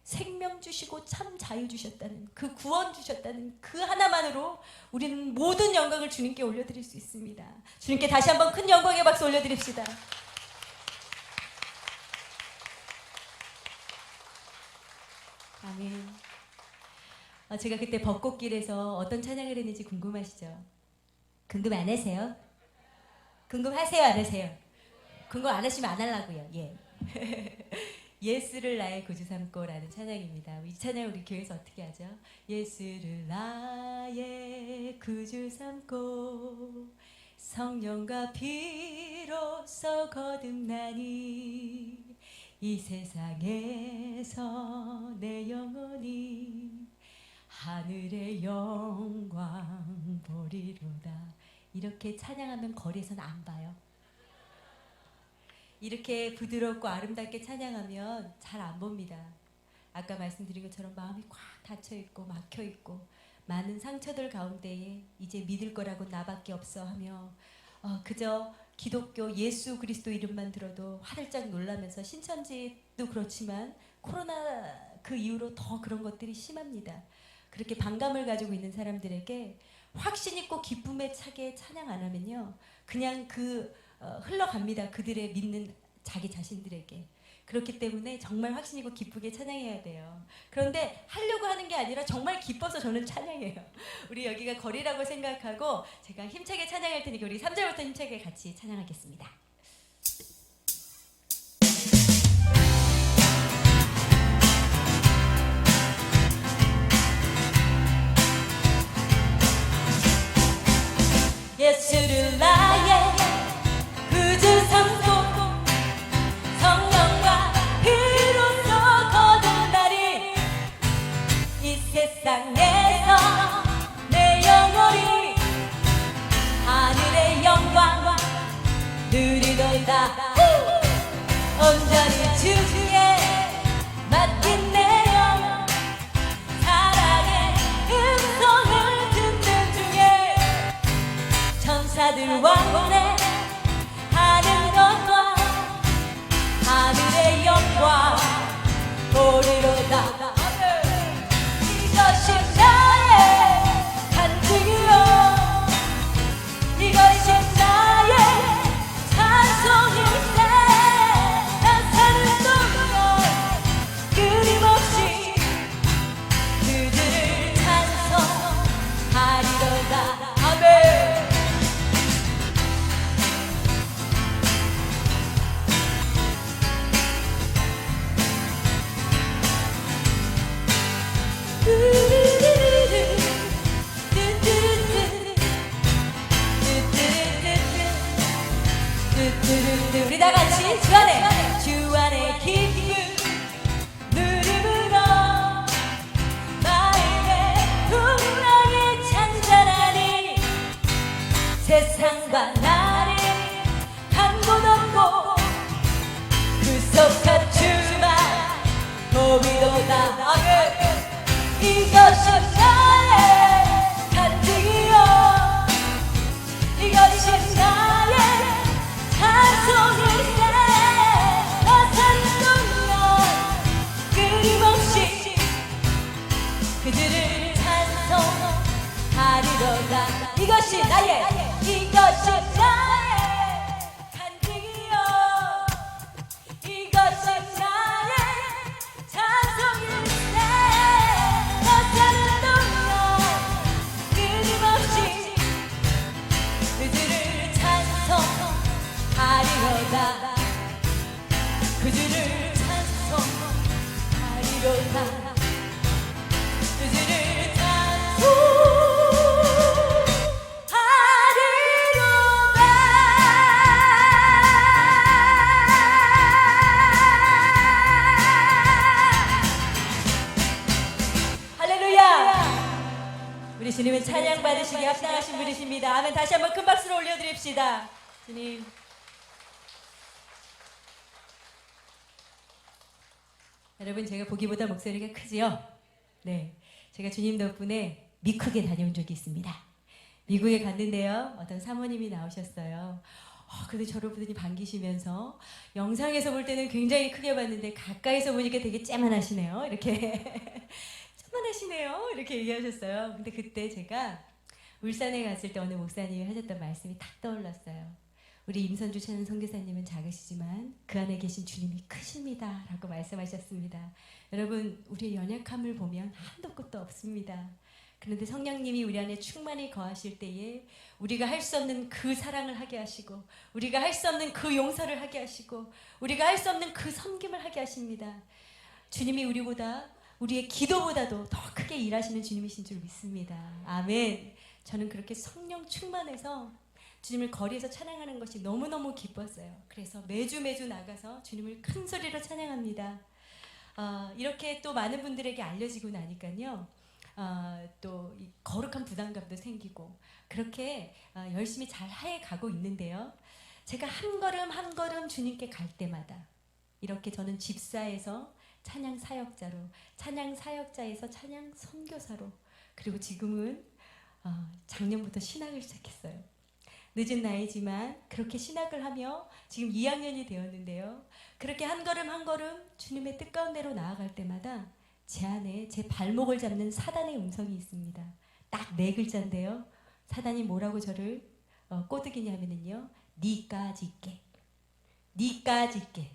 생명 주시고 참 자유 주셨다는, 그 구원 주셨다는 그 하나만으로 우리는 모든 영광을 주님께 올려드릴 수 있습니다. 주님께 다시 한번 큰 영광의 박수 올려드립시다. 아멘. 제가 그때 벚꽃길에서 어떤 찬양을 했는지 궁금하시죠? 궁금 안 하세요? 궁금하세요? 안 하세요? 궁금 안 하시면 안 하려고요. 예. 예수를 나의 구주 삼고라는 찬양입니다. 이 찬양 우리 교회에서 어떻게 하죠? 예수를 나의 구주 삼고 성령과 피로써 거듭나니 이 세상에서 내 영혼이 하늘의 영광 보리로다. 이렇게 찬양하면 거리에서는 안 봐요. 이렇게 부드럽고 아름답게 찬양하면 잘 안 봅니다. 아까 말씀드린 것처럼 마음이 꽉 닫혀있고 막혀있고 많은 상처들 가운데에 이제 믿을 거라고 나밖에 없어 하며 그저 기독교 예수 그리스도 이름만 들어도 화들짝 놀라면서, 신천지도 그렇지만 코로나 그 이후로 더 그런 것들이 심합니다. 그렇게 반감을 가지고 있는 사람들에게 확신 있고 기쁨에 차게 찬양 안 하면요, 그냥 흘러갑니다. 그들의 믿는 자기 자신들에게. 그렇기 때문에 정말 확신 있고 기쁘게 찬양해야 돼요. 그런데 하려고 하는 게 아니라 정말 기뻐서 저는 찬양해요. 우리 여기가 거리라고 생각하고 제가 힘차게 찬양할 테니까 우리 3절부터 힘차게 같이 찬양하겠습니다. 예수를 나의 구주 삼고 성령과 피로써 거둔 날이 이 세상에서 내 영혼이 하늘의 영광 누리도다. 온전히 주께 맡긴 내 영 사랑의 음성을 듣는 중에 천사들 왕래 하는 것과 하늘의 영광 보리로다. 이것이 나의 간증이요 이것이 나의 찬송일세. 나 사는 동안 끊임없이 그들을 찬송하리로다. 아멘. 우리 다 같이 주안의 기쁨 누림으로 마음의 풍랑이 잔잔하니 세상과 나를 간 곳 없고 구속한 주만 보이도다. 이것이 나의 간증이요 이것이 나의 찬송일세. 나 사는 동안 끊임없이 그들을 찬송하리로다. 이것이 나의 간증이요 이것이 나의 찬송일세. 나 사는 동안 끊임없이 그들을 찬송하리로다. 그들을 찬송하리로다. 그들을 우리 주님은 찬양 받으시기 합당하신 분이십니다. 아멘. 다시 한번 큰 박수로 올려드립시다. 주님. 여러분 제가 보기보다 목소리가 크지요? 네, 제가 주님 덕분에 미국에 다녀온 적이 있습니다. 미국에 갔는데요, 어떤 사모님이 나오셨어요. 근데 저를 보더니 반기시면서 영상에서 볼 때는 굉장히 크게 봤는데 가까이서 보니까 되게 쬐만하시네요. 이렇게 쬐만하시네요. 이렇게 얘기하셨어요. 근데 그때 제가 울산에 갔을 때 어느 목사님이 하셨던 말씀이 딱 떠올랐어요. 우리 임선주 찬양 선교사님은 작으시지만 그 안에 계신 주님이 크십니다 라고 말씀하셨습니다. 여러분 우리의 연약함을 보면 한도 끝도 없습니다. 그런데 성령님이 우리 안에 충만히 거하실 때에 우리가 할 수 없는 그 사랑을 하게 하시고 우리가 할 수 없는 그 용서를 하게 하시고 우리가 할 수 없는 그 섬김을 하게 하십니다. 주님이 우리의 기도보다도 더 크게 일하시는 주님이신 줄 믿습니다. 아멘. 저는 그렇게 성령 충만해서 주님을 거리에서 찬양하는 것이 너무너무 기뻤어요. 그래서 매주 나가서 주님을 큰 소리로 찬양합니다. 이렇게 또 많은 분들에게 알려지고 나니까요. 또 이 거룩한 부담감도 생기고 그렇게 열심히 잘 해가고 있는데요. 제가 한 걸음 한 걸음 주님께 갈 때마다 이렇게 저는 집사에서 찬양 사역자로, 찬양 사역자에서 찬양 선교사로, 그리고 지금은 작년부터 신학을 시작했어요. 늦은 나이지만 그렇게 신학을 하며 지금 2학년이 되었는데요. 그렇게 한 걸음 한 걸음 주님의 뜻 가운데로 나아갈 때마다 제 안에 제 발목을 잡는 사단의 음성이 있습니다. 딱 4글자인데요. 사단이 뭐라고 저를 꼬드기냐면요. 니까지 있게. 니까지 있게.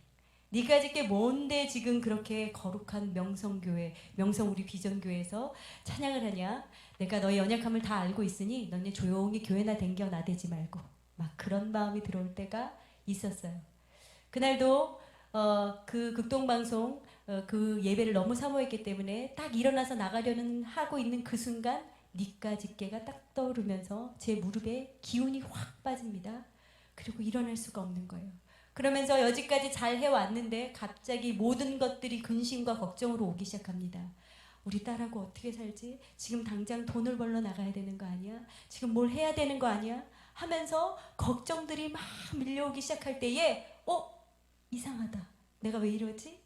니까지 있게 뭔데 지금 그렇게 거룩한 명성교회, 명성 우리 비전교회에서 찬양을 하냐. 내가 너의 연약함을 다 알고 있으니 너네 조용히 교회나 댕겨 나대지 말고 막 그런 마음이 들어올 때가 있었어요. 그날도 그 극동방송 그 예배를 너무 사모했기 때문에 딱 일어나서 나가려는 하고 있는 그 순간 니까 집게가 딱 떠오르면서 제 무릎에 기운이 확 빠집니다. 그리고 일어날 수가 없는 거예요. 그러면서 여지까지 잘 해왔는데 갑자기 모든 것들이 근심과 걱정으로 오기 시작합니다. 우리 딸하고 어떻게 살지? 지금 당장 돈을 벌러 나가야 되는 거 아니야? 지금 뭘 해야 되는 거 아니야? 하면서 걱정들이 막 밀려오기 시작할 때에 이상하다. 내가 왜 이러지?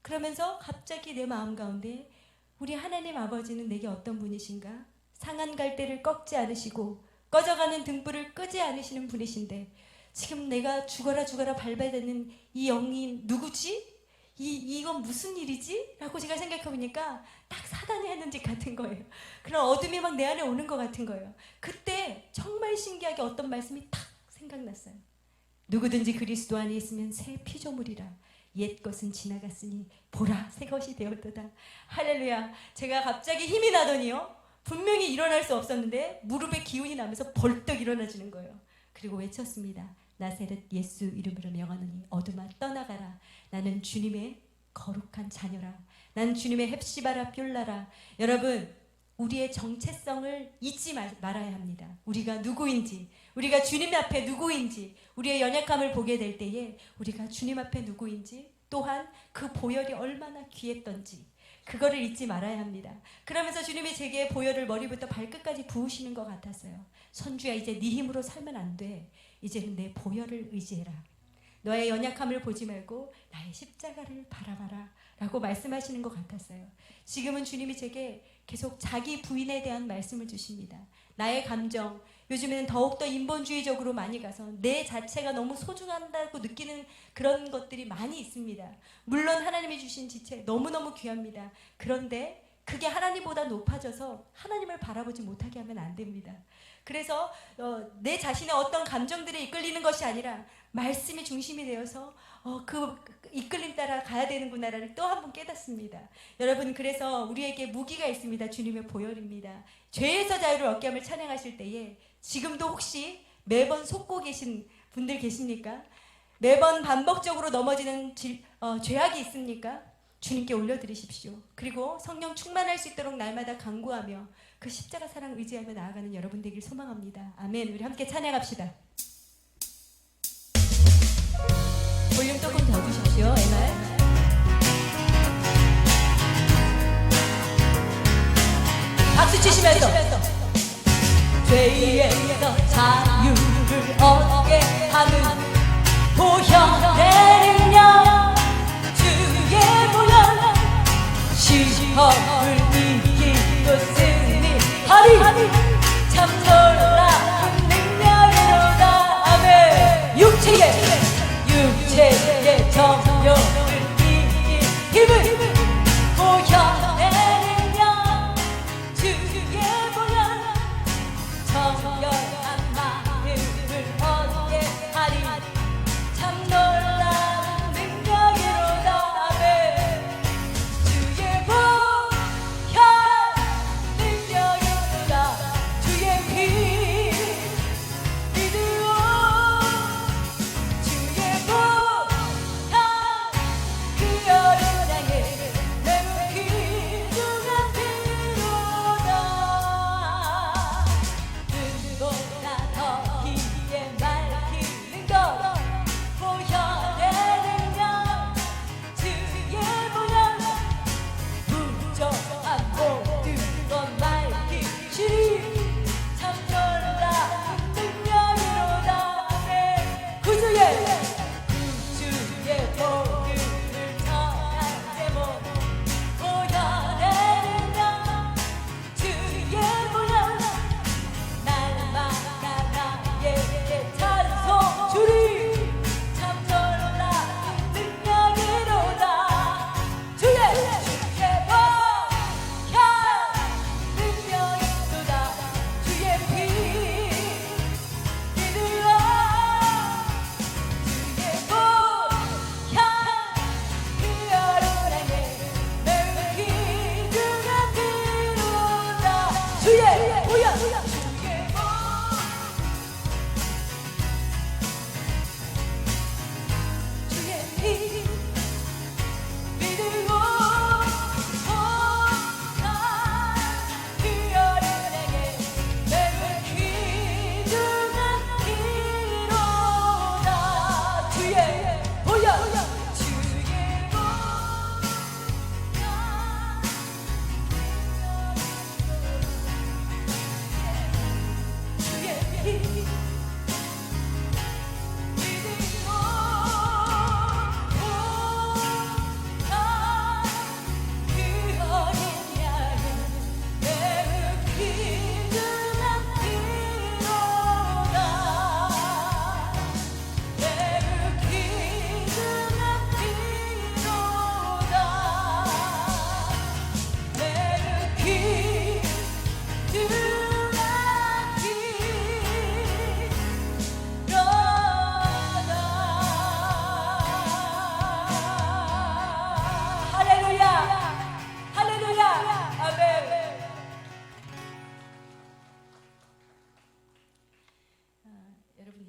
그러면서 갑자기 내 마음 가운데 우리 하나님 아버지는 내게 어떤 분이신가? 상한 갈대를 꺾지 않으시고 꺼져가는 등불을 끄지 않으시는 분이신데 지금 내가 죽어라 밟아야 되는 이 영이 누구지? 이건 무슨 일이지? 라고 제가 생각해보니까 딱 사단이 하는 짓 같은 거예요. 그런 어둠이 막 내 안에 오는 것 같은 거예요. 그때 정말 신기하게 어떤 말씀이 탁 생각났어요. 누구든지 그리스도 안에 있으면 새 피조물이라. 옛 것은 지나갔으니 보라 새 것이 되었도다. 할렐루야. 제가 갑자기 힘이 나더니요. 분명히 일어날 수 없었는데 무릎에 기운이 나면서 벌떡 일어나지는 거예요. 그리고 외쳤습니다. 나사렛 예수 이름으로 명하노니 어둠아 떠나가라. 나는 주님의 거룩한 자녀라. 난 주님의 헵시바라 뷸라라. 여러분 우리의 정체성을 잊지 말아야 합니다. 우리가 누구인지, 우리가 주님 앞에 누구인지, 우리의 연약함을 보게 될 때에 우리가 주님 앞에 누구인지, 또한 그 보혈이 얼마나 귀했던지 그거를 잊지 말아야 합니다. 그러면서 주님이 제게 보혈을 머리부터 발끝까지 부으시는 것 같았어요. 선주야 이제 네 힘으로 살면 안 돼. 이제는 내 보혈을 의지해라. 너의 연약함을 보지 말고 나의 십자가를 바라봐라 라고 말씀하시는 것 같았어요. 지금은 주님이 제게 계속 자기 부인에 대한 말씀을 주십니다. 나의 감정, 요즘에는 더욱더 인본주의적으로 많이 가서 내 자체가 너무 소중하다고 느끼는 그런 것들이 많이 있습니다. 물론 하나님이 주신 지체 너무너무 귀합니다. 그런데 그게 하나님보다 높아져서 하나님을 바라보지 못하게 하면 안 됩니다. 그래서 내 자신의 어떤 감정들에 이끌리는 것이 아니라 말씀이 중심이 되어서 그 이끌림 따라 가야 되는구나를 또 한 번 깨닫습니다. 여러분 그래서 우리에게 무기가 있습니다. 주님의 보혈입니다. 죄에서 자유를 얻게 함을 찬양하실 때에 지금도 혹시 매번 속고 계신 분들 계십니까? 매번 반복적으로 넘어지는 죄악이 있습니까? 주님께 올려드리십시오. 그리고 성령 충만할 수 있도록 날마다 간구하며 그 십자가 사랑 의지하며 나아가는 여러분 되길 소망합니다. 아멘. 우리 함께 찬양합시다. 볼륨 조금 더 주십시오. MR. 박수 치시면서 죄에서 자유를 얻게 하는 보혈의 능력 주의 보혈 시험을 이기고 승리하리 참 놀라운 능력이로다. 아멘. 육체의 정욕을 이긴 힘을 보혈의 능력 주의 보혈 정결한 마음을 얻게 하리 참 놀라운 능력이로다. 아멘. 주의 보혈 능력이로다.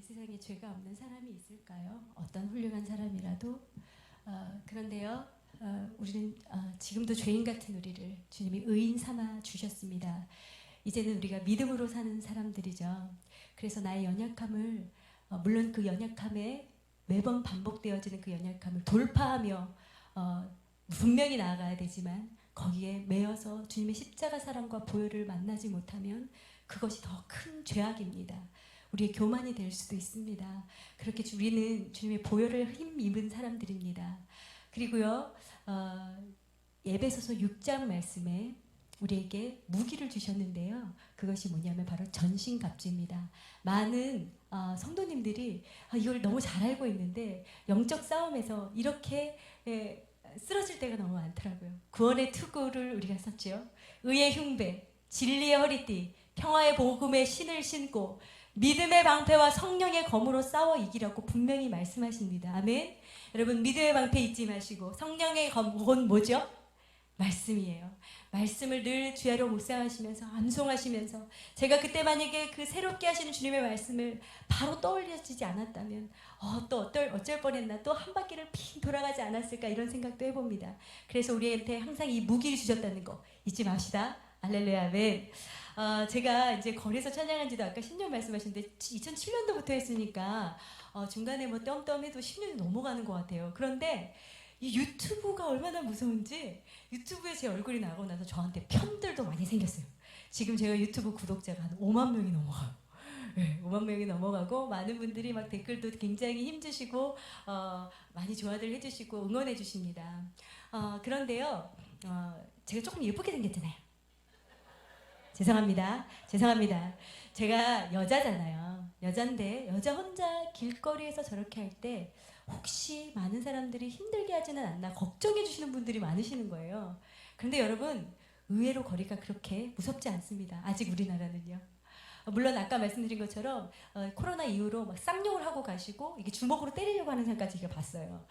세상에 죄가 없는 사람이 있을까요? 어떤 훌륭한 사람이라도. 그런데요, 우리는 지금도 죄인 같은 우리를 주님이 의인 삼아 주셨습니다. 이제는 우리가 믿음으로 사는 사람들이죠. 그래서 나의 연약함을, 물론 그 연약함에 매번 반복되어지는 그 연약함을 돌파하며 분명히 나아가야 되지만, 거기에 매여서 주님의 십자가 사랑과 보혈을 만나지 못하면 그것이 더 큰 죄악입니다. 우리의 교만이 될 수도 있습니다. 그렇게 우리는 주님의 보혈을 힘입은 사람들입니다. 그리고요, 에베소서 6장 말씀에 우리에게 무기를 주셨는데요. 그것이 뭐냐면 바로 전신갑주입니다. 많은 성도님들이 이걸 너무 잘 알고 있는데 영적 싸움에서 이렇게 쓰러질 때가 너무 많더라고요. 구원의 투구를 우리가 썼죠. 의의 흉배, 진리의 허리띠, 평화의 복음의 신을 신고 믿음의 방패와 성령의 검으로 싸워 이기라고 분명히 말씀하십니다. 아멘. 여러분, 믿음의 방패 잊지 마시고 성령의 검은 뭐죠? 말씀이에요. 말씀을 늘 주야로 묵상하시면서 암송하시면서, 제가 그때 만약에 그 새롭게 하시는 주님의 말씀을 바로 떠올려지지 않았다면 또 어쩔 뻔했나, 또 한 바퀴를 핑 돌아가지 않았을까, 이런 생각도 해봅니다. 그래서 우리한테 항상 이 무기를 주셨다는 거 잊지 맙시다. 할렐루야. 아멘. 제가 이제 거리에서 찬양한 지도 아까 10년 말씀하셨는데 2007년도부터 했으니까 중간에 뭐 똠똠해도 10년이 넘어가는 것 같아요. 그런데 이 유튜브가 얼마나 무서운지, 유튜브에 제 얼굴이 나가고 나서 저한테 편들도 많이 생겼어요. 지금 제가 유튜브 구독자가 한 5만 명이 넘어가요. 네, 5만 명이 넘어가고 많은 분들이 막 댓글도 굉장히 힘주시고 많이 좋아들 해주시고 응원해 주십니다. 그런데요, 제가 조금 예쁘게 생겼잖아요. 죄송합니다. 제가 여자잖아요. 여잔데 여자 혼자 길거리에서 저렇게 할 때 혹시 많은 사람들이 힘들게 하지는 않나 걱정해 주시는 분들이 많으시는 거예요. 그런데 여러분, 의외로 거리가 그렇게 무섭지 않습니다. 아직 우리나라는요. 물론 아까 말씀드린 것처럼 코로나 이후로 막 쌍욕을 하고 가시고 이게 주먹으로 때리려고 하는 사람까지 제가 봤어요.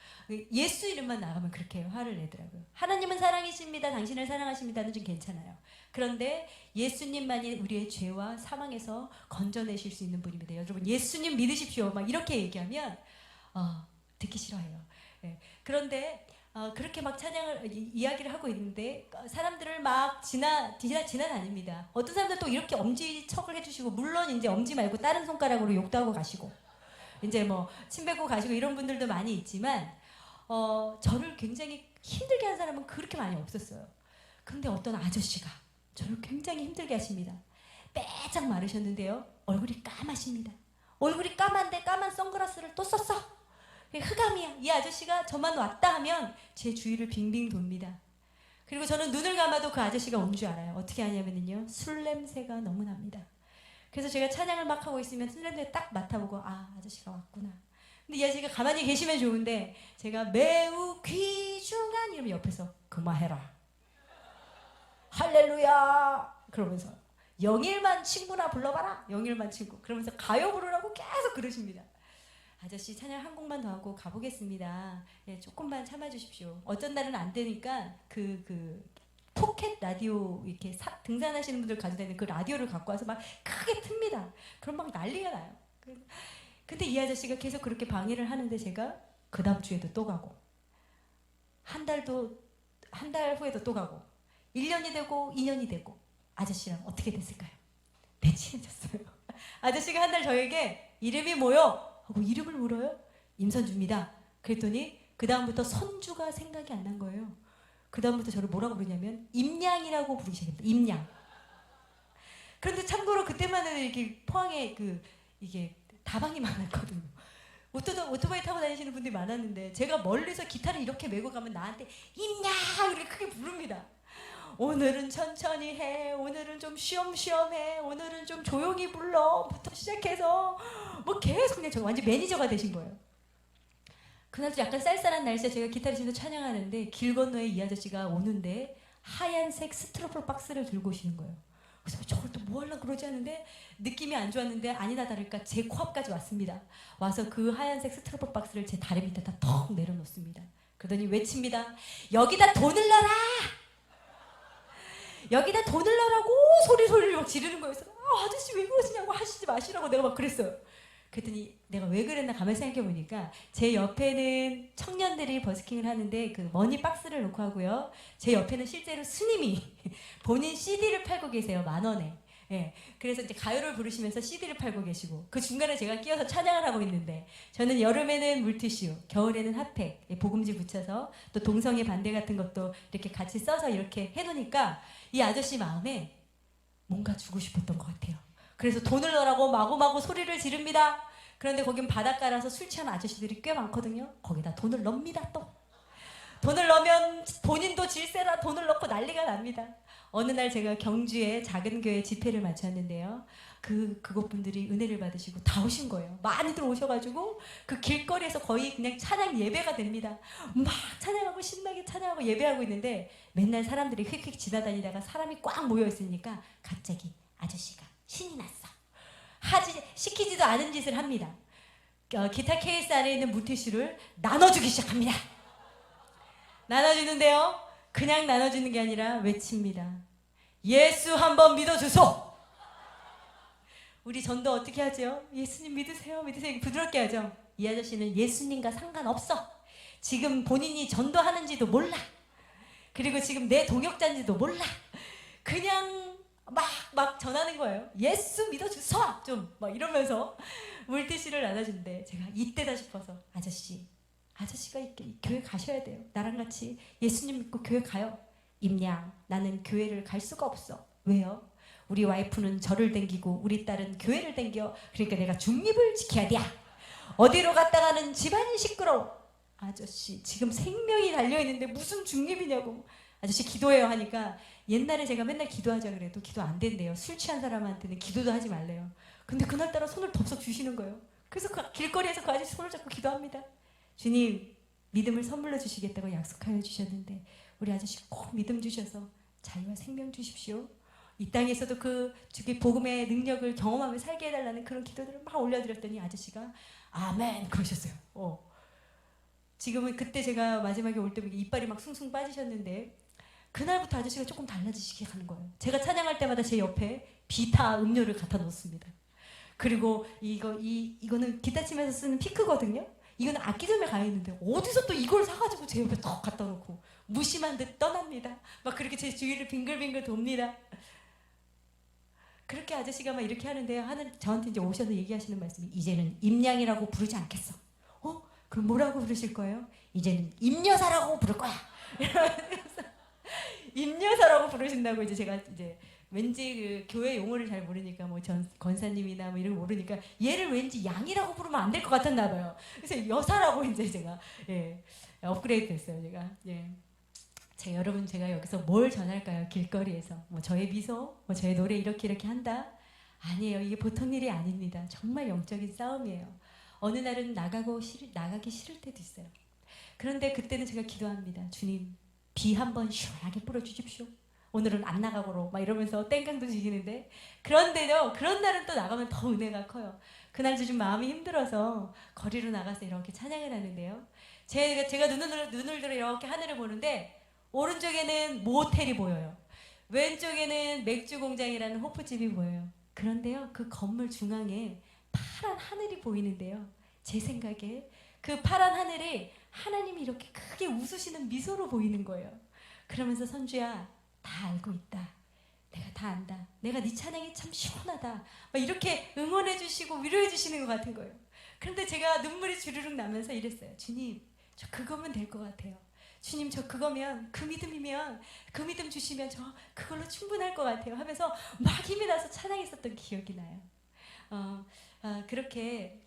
예수 이름만 나가면 그렇게 화를 내더라고요. 하나님은 사랑이십니다. 당신을 사랑하십니다는 좀 괜찮아요. 그런데 예수님만이 우리의 죄와 사망에서 건져내실 수 있는 분입니다. 여러분, 예수님 믿으십시오. 막 이렇게 얘기하면 듣기 싫어해요. 네. 그런데 그렇게 막 찬양을 이야기를 하고 있는데 사람들을 막 지나다닙니다. 어떤 사람들 또 이렇게 엄지척을 해주시고, 물론 이제 엄지 말고 다른 손가락으로 욕도 하고 가시고, 이제 뭐 침 뱉고 가시고 이런 분들도 많이 있지만 저를 굉장히 힘들게 한 사람은 그렇게 많이 없었어요. 그런데 어떤 아저씨가 저를 굉장히 힘들게 하십니다. 빼짝 마르셨는데요, 얼굴이 까마십니다. 얼굴이 까만데 까만 선글라스를 또 썼어. 흑암이야. 이 아저씨가 저만 왔다 하면 제 주위를 빙빙 돕니다. 그리고 저는 눈을 감아도 그 아저씨가 온 줄 알아요. 어떻게 하냐면요, 술 냄새가 너무 납니다. 그래서 제가 찬양을 막 하고 있으면 술 냄새 딱 맡아보고, 아저씨가 왔구나. 근데 이 아저씨가 가만히 계시면 좋은데 제가 매우 귀중한 이러면 옆에서 그만해라, 할렐루야 그러면서 영일만 친구나 불러봐라, 영일만 친구 그러면서 가요 부르라고 계속 그러십니다. 아저씨, 찬양 한 곡만 더 하고 가보겠습니다. 예, 조금만 참아주십시오. 어쩐 날은 안 되니까 그 포켓 라디오, 이렇게 등산하시는 분들 가지고 다니는 그 라디오를 갖고 와서 막 크게 틉니다. 그럼 막 난리가 나요. 근데 이 아저씨가 계속 그렇게 방해를 하는데 제가 그 다음 주에도 또 가고, 한 달 후에도 또 가고, 1년이 되고 2년이 되고, 아저씨랑 어떻게 됐을까요? 네, 친해졌어요. 아저씨가 한 달 저에게 이름이 뭐요? 하고 이름을 물어요. 임선주입니다. 그랬더니 그 다음부터 선주가 생각이 안 난 거예요. 그 다음부터 저를 뭐라고 부르냐면 임양이라고 부르기 시작합니다. 임양. 그런데 참고로 그때만 해도 이렇게 포항에 이게 다방이 많았거든요. 오토바이 타고 다니시는 분들이 많았는데 제가 멀리서 기타를 이렇게 메고 가면 나한테 임양 이렇게 크게 부릅니다. 오늘은 천천히 해, 오늘은 좀 쉬엄쉬엄 해, 오늘은 좀 조용히 불러 부터 시작해서 뭐 계속 그냥 저 완전 매니저가 되신 거예요. 그날도 약간 쌀쌀한 날씨에 제가 기타를 치면서 찬양하는데 길 건너에 이 아저씨가 오는데 하얀색 스티로폼 박스를 들고 오시는 거예요. 그래서 저걸 또 뭐 하려고 그러지 하는데 느낌이 안 좋았는데 아니나 다를까 제 코앞까지 왔습니다. 와서 그 하얀색 스티로폼 박스를 제 다리 밑에다 턱 내려놓습니다. 그러더니 외칩니다. 여기다 돈을 넣어라! 여기다 돈을 넣으라고 소리를 막 지르는 거예요. 그래서 아저씨 왜 그러시냐고, 하시지 마시라고 내가 막 그랬어요. 그랬더니 내가 왜 그랬나 가만히 생각해 보니까 제 옆에는 청년들이 버스킹을 하는데 그 머니 박스를 놓고 하고요. 제 옆에는 실제로 스님이 본인 CD를 팔고 계세요. 10,000원에. 예. 그래서 이제 가요를 부르시면서 CD를 팔고 계시고 그 중간에 제가 끼어서 찬양을 하고 있는데 저는 여름에는 물티슈, 겨울에는 핫팩, 복음지 붙여서 또 동성애 반대 같은 것도 이렇게 같이 써서 이렇게 해놓으니까 이 아저씨 마음에 뭔가 주고 싶었던 것 같아요. 그래서 돈을 넣으라고 마구마구 소리를 지릅니다. 그런데 거긴 바닷가라서 술 취한 아저씨들이 꽤 많거든요. 거기다 돈을 넣습니다 또. 돈을 넣으면 본인도 질세라 돈을 넣고 난리가 납니다. 어느 날 제가 경주에 작은 교회 집회를 마쳤는데요. 그곳 분들이 은혜를 받으시고 다 오신 거예요. 많이들 오셔가지고 그 길거리에서 거의 그냥 찬양 예배가 됩니다. 막 찬양하고 신나게 찬양하고 예배하고 있는데 맨날 사람들이 휙휙 지나다니다가 사람이 꽉 모여 있으니까 갑자기 아저씨가 신이 났어. 시키지도 않은 짓을 합니다. 기타 케이스 안에 있는 물티슈를 나눠주기 시작합니다. 나눠주는데요. 그냥 나눠주는 게 아니라 외칩니다. 예수 한번 믿어주소. 우리 전도 어떻게 하죠? 예수님 믿으세요. 믿으세요. 부드럽게 하죠. 이 아저씨는 예수님과 상관없어. 지금 본인이 전도하는지도 몰라. 그리고 지금 내 동역자인지도 몰라. 그냥 막 전하는 거예요. 예수 믿어주소. 좀 막 이러면서 물티슈를 나눠준대. 제가 이때다 싶어서 아저씨가 교회 가셔야 돼요. 나랑 같이 예수님 믿고 교회 가요. 임양, 나는 교회를 갈 수가 없어. 왜요? 우리 와이프는 저를 댕기고 우리 딸은 교회를 댕겨. 그러니까 내가 중립을 지켜야 돼. 어디로 갔다가는 집안이 시끄러워. 아저씨 지금 생명이 달려있는데 무슨 중립이냐고. 아저씨 기도해요 하니까 옛날에 제가 맨날 기도하자 그래도 기도 안 된대요. 술 취한 사람한테는 기도도 하지 말래요. 근데 그날따라 손을 덥석 주시는 거예요. 그래서 길거리에서 그 아저씨 손을 잡고 기도합니다. 주님 믿음을 선물로 주시겠다고 약속하여 주셨는데 우리 아저씨 꼭 믿음 주셔서 자유와 생명 주십시오. 이 땅에서도 그 주의 복음의 능력을 경험하며 살게 해달라는 그런 기도들을 막 올려드렸더니 아저씨가 아멘 그러셨어요. 지금은 그때 제가 마지막에 올 때 이빨이 막 숭숭 빠지셨는데 그날부터 아저씨가 조금 달라지시게 하는 거예요. 제가 찬양할 때마다 제 옆에 비타 음료를 갖다 놓습니다. 그리고 이거는 기타 치면서 쓰는 피크거든요. 이거는 악기점에 가 있는데 어디서 또 이걸 사가지고 제 옆에 턱 갖다 놓고 무심한 듯 떠납니다. 막 그렇게 제 주위를 빙글빙글 돕니다. 그렇게 아저씨가 막 이렇게 하는데요. 저한테 이제 오셔서 얘기하시는 말씀이 이제는 임양이라고 부르지 않겠어. 그럼 뭐라고 부르실 거예요? 이제는 임여사라고 부를 거야. 이러면서 임여사라고 부르신다고 이제 제가 이제 왠지 그 교회 용어를 잘 모르니까 뭐 권사님이나 뭐 이런 거 모르니까 얘를 왠지 양이라고 부르면 안 될 것 같았나 봐요. 그래서 여사라고 이제 제가 업그레이드 됐어요. 제가 여러분 제가 여기서 뭘 전할까요? 길거리에서 뭐 저의 미소, 뭐 저의 노래 이렇게 한다? 아니에요. 이게 보통 일이 아닙니다. 정말 영적인 싸움이에요. 어느 날은 나가기 싫을 때도 있어요. 그런데 그때는 제가 기도합니다. 주님 비 한번 시원하게 뿌려주십시오. 오늘은 안 나가고로 막 이러면서 땡깡도 지기는데 그런데요 그런 날은 또 나가면 더 은혜가 커요. 그날도 좀 마음이 힘들어서 거리로 나가서 이렇게 찬양을 하는데요. 제가 눈을 들어 이렇게 하늘을 보는데 오른쪽에는 모텔이 보여요. 왼쪽에는 맥주 공장이라는 호프집이 보여요. 그런데요 그 건물 중앙에 파란 하늘이 보이는데요. 제 생각에 그 파란 하늘이 하나님이 이렇게 크게 웃으시는 미소로 보이는 거예요. 그러면서 선주야 다 알고 있다. 내가 다 안다. 내가 네 찬양이 참 시원하다. 막 이렇게 응원해 주시고 위로해 주시는 것 같은 거예요. 그런데 제가 눈물이 주르륵 나면서 이랬어요. 주님 저 그거면 될 것 같아요. 주님 저 그거면 그 믿음이면 그 믿음 주시면 저 그걸로 충분할 것 같아요 하면서 막 힘이 나서 찬양했었던 기억이 나요. 그렇게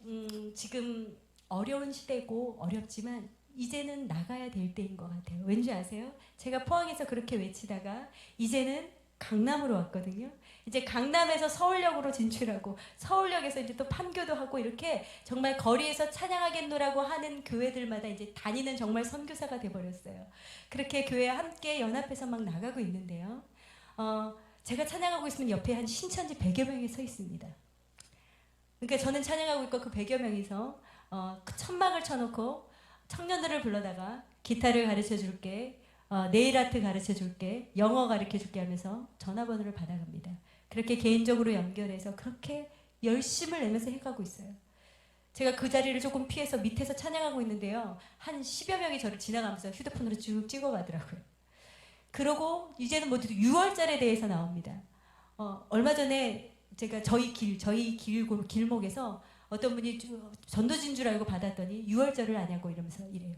지금 어려운 시대고 어렵지만 이제는 나가야 될 때인 것 같아요. 왠지 아세요? 제가 포항에서 그렇게 외치다가 이제는 강남으로 왔거든요. 이제 강남에서 서울역으로 진출하고 서울역에서 이제 또 판교도 하고 이렇게 정말 거리에서 찬양하겠노라고 하는 교회들마다 이제 다니는 정말 선교사가 돼버렸어요. 그렇게 교회 함께 연합해서 막 나가고 있는데요. 제가 찬양하고 있으면 옆에 한 신천지 100여 명이 서 있습니다. 그러니까 저는 찬양하고 있고 그 100여 명이서 그 천막을 쳐놓고 청년들을 불러다가 기타를 가르쳐 줄게, 네일 아트 가르쳐 줄게, 영어 가르쳐 줄게 하면서 전화번호를 받아갑니다. 그렇게 개인적으로 연결해서 그렇게 열심을 내면서 해가고 있어요. 제가 그 자리를 조금 피해서 밑에서 찬양하고 있는데요. 한 10여 명이 저를 지나가면서 휴대폰으로 쭉 찍어가더라고요. 그러고 이제는 모두 6월절에 대해서 나옵니다. 얼마 전에 제가 저희 길목에서 어떤 분이 전도진 줄 알고 받았더니 6월절을 아냐고 이러면서 이래요.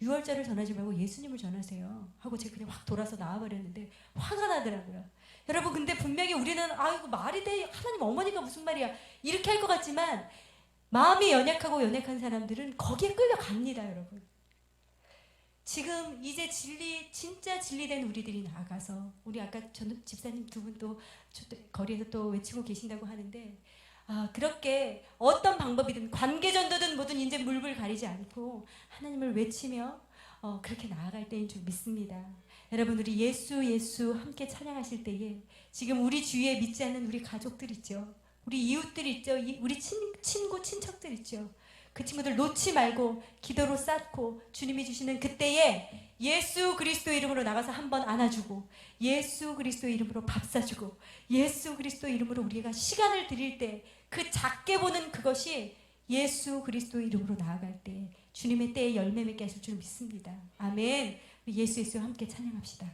6월절을 전하지 말고 예수님을 전하세요 하고 제가 그냥 확 돌아서 나와버렸는데 화가 나더라고요. 여러분, 근데 분명히 우리는 이거 말이 돼, 하나님 어머니가 무슨 말이야, 이렇게 할 것 같지만 마음이 연약하고 연약한 사람들은 거기에 끌려갑니다. 여러분, 지금 이제 진짜 진리된 우리들이 나아가서, 우리 아까 전 집사님 두 분 또 거리에서 또 외치고 계신다고 하는데, 그렇게 어떤 방법이든 관계전도든 뭐든 이제 물불 가리지 않고 하나님을 외치며 그렇게 나아갈 때인 줄 믿습니다. 여러분, 우리 예수 예수 함께 찬양하실 때에 지금 우리 주위에 믿지 않는 우리 가족들 있죠, 우리 이웃들 있죠, 우리 친구 친척들 있죠. 그 친구들 놓지 말고 기도로 쌓고 주님이 주시는 그때에 예수 그리스도 이름으로 나가서 한번 안아주고, 예수 그리스도 이름으로 밥 사주고, 예수 그리스도 이름으로 우리가 시간을 드릴 때 그 작게 보는 그것이 예수 그리스도 이름으로 나아갈 때 주님의 때에 열매 맺게 하실 줄 믿습니다. 아멘. 우리 예수 예수 함께 찬양합시다.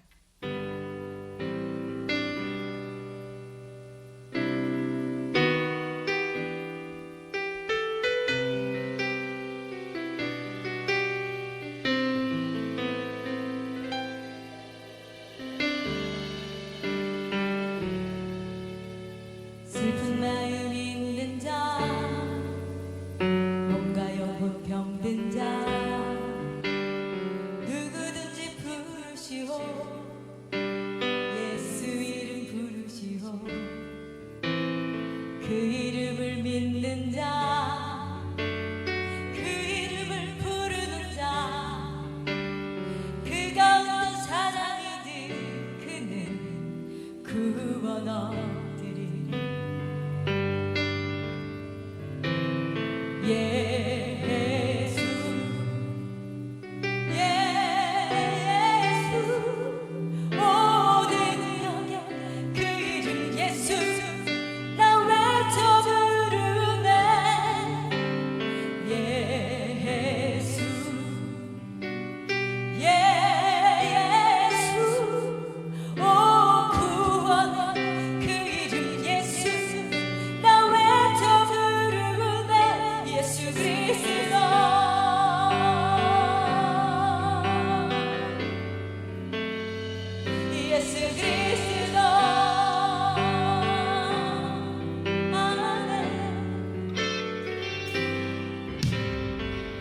슬픈 마음 있는 자, 몸과 영혼 병든 자, 누구든지 부르시오, 예수 이름 부르시오. 그 이름을 믿는 자, 그 이름을 부르는 자, 그 가운데 사랑이 든 그는 구원 얻으리. 예수 예수 모든 영역 그 이름 예수 나 외쳐 부르네. 예수 예수 오 구원 그 이름 예수 나 외쳐 부르네. 예수 그리스도 예수 그리스도 아멘.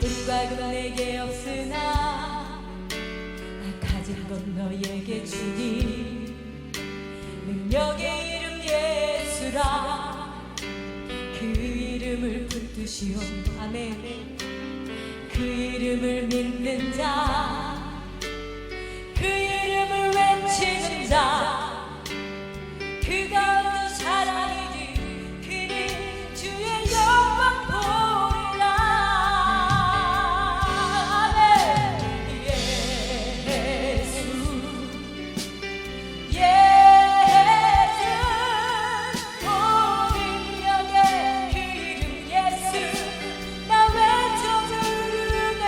은과 금 내게 없으나 나 가진 건 너에게 주니 능력의 이름 예수라. 그 이름을 붙드시오. 아멘. 그 이름을 믿는 자, 그 이름을 외치는 자, 그 가운데 사랑이 든 그는 주의 영광 보리라. 아멘. 예수 예수 모든 영의 그 이름 예수 나 외쳐 부르네.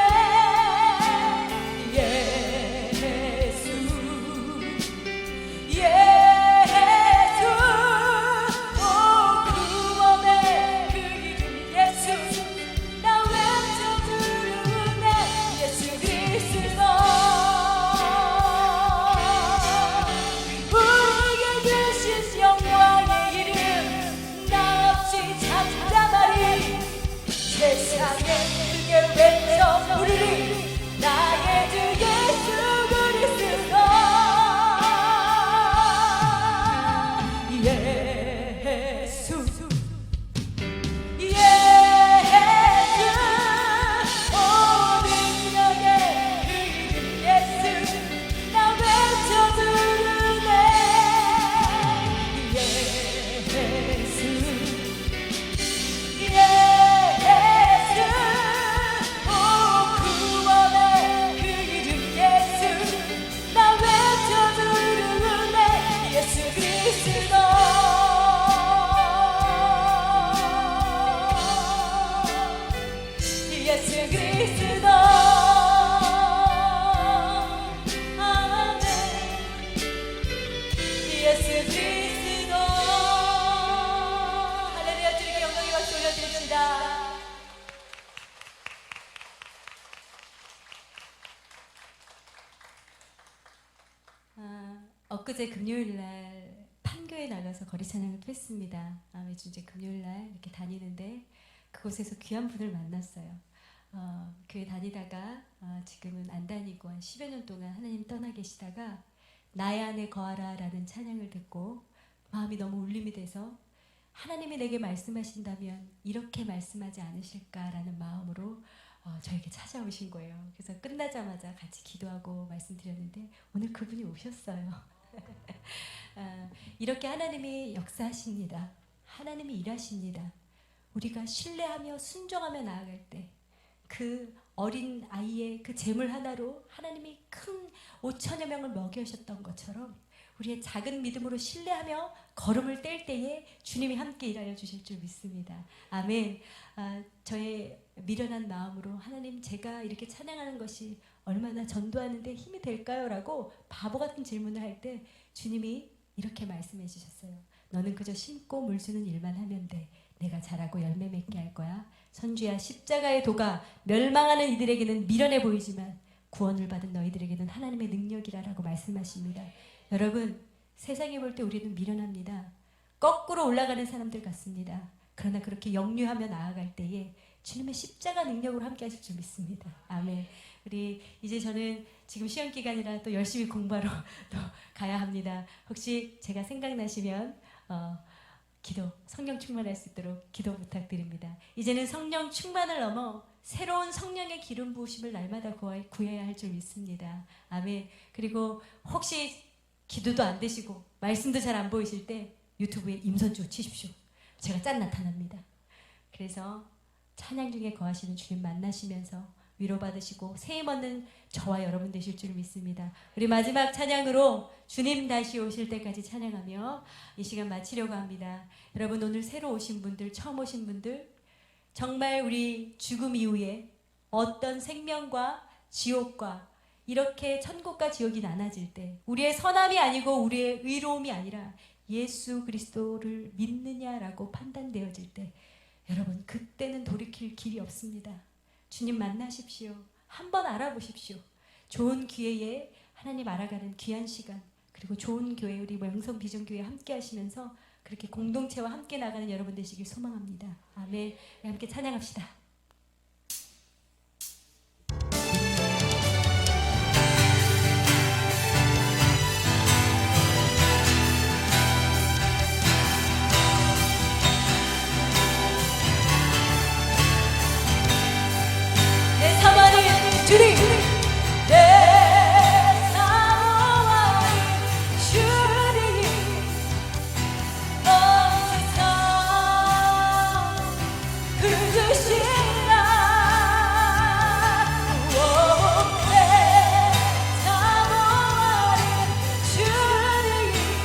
엊그제 금요일 날 판교에 나가서 거리 찬양을 했습니다. 매주 이제 금요일 날 이렇게 다니는데 그곳에서 귀한 분을 만났어요. 교회 다니다가 지금은 안 다니고 한 10여 년 동안 하나님 떠나 계시다가 나의 안에 거하라 라는 찬양을 듣고 마음이 너무 울림이 돼서 하나님이 내게 말씀하신다면 이렇게 말씀하지 않으실까라는 마음으로 저에게 찾아오신 거예요. 그래서 끝나자마자 같이 기도하고 말씀드렸는데 오늘 그분이 오셨어요. 이렇게 하나님이 역사하십니다. 하나님이 일하십니다. 우리가 신뢰하며 순종하며 나아갈 때 그 어린 아이의 그 재물 하나로 하나님이 큰 5천여 명을 먹이셨던 것처럼 우리의 작은 믿음으로 신뢰하며 걸음을 뗄 때에 주님이 함께 일하여 주실 줄 믿습니다. 아멘. 저의 미련한 마음으로 하나님 제가 이렇게 찬양하는 것이 얼마나 전도하는 데 힘이 될까요? 라고 바보 같은 질문을 할 때 주님이 이렇게 말씀해 주셨어요. 너는 그저 심고 물 주는 일만 하면 돼. 내가 자라고 열매 맺게 할 거야. 선주야, 십자가의 도가 멸망하는 이들에게는 미련해 보이지만 구원을 받은 너희들에게는 하나님의 능력이라라고 말씀하십니다. 여러분, 세상에 볼 때 우리는 미련합니다. 거꾸로 올라가는 사람들 같습니다. 그러나 그렇게 역류하며 나아갈 때에 주님의 십자가 능력으로 함께 하실 줄 믿습니다. 아멘. 우리 이제 저는 지금 시험 기간이라 또 열심히 공부하러 또 가야 합니다. 혹시 제가 생각나시면 기도, 성령 충만할 수 있도록 기도 부탁드립니다. 이제는 성령 충만을 넘어 새로운 성령의 기름 부으심을 날마다 구해야 할 줄 믿습니다. 아멘. 그리고 혹시 기도도 안 되시고 말씀도 잘 안 보이실 때 유튜브에 임선주 치십시오. 제가 짠 나타납니다. 그래서 찬양 중에 거하시는 주님 만나시면서 위로받으시고 세임 얻는 저와 여러분 되실 줄 믿습니다. 우리 마지막 찬양으로 주님 다시 오실 때까지 찬양하며 이 시간 마치려고 합니다. 여러분, 오늘 새로 오신 분들, 처음 오신 분들, 정말 우리 죽음 이후에 어떤 생명과 지옥과 이렇게 천국과 지옥이 나눠질 때 우리의 선함이 아니고 우리의 의로움이 아니라 예수 그리스도를 믿느냐라고 판단되어질 때 여러분, 그때는 돌이킬 길이 없습니다. 주님 만나십시오. 한번 알아보십시오. 좋은 기회에 하나님 알아가는 귀한 시간, 그리고 좋은 교회, 우리 영성 비전교회 함께 하시면서 그렇게 공동체와 함께 나가는 여러분 되시길 소망합니다. 아멘. 함께 찬양합시다. 주님, 내 사모하는 주님, 어디서 그러시나. 내 사모하는 주님,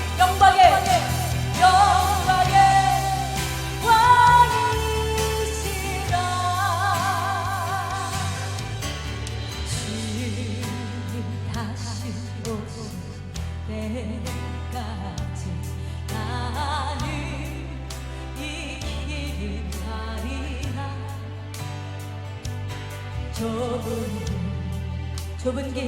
영광의 왕이시라. 다시 오실 때까지 나는 이 길을 가리라. 좁은 길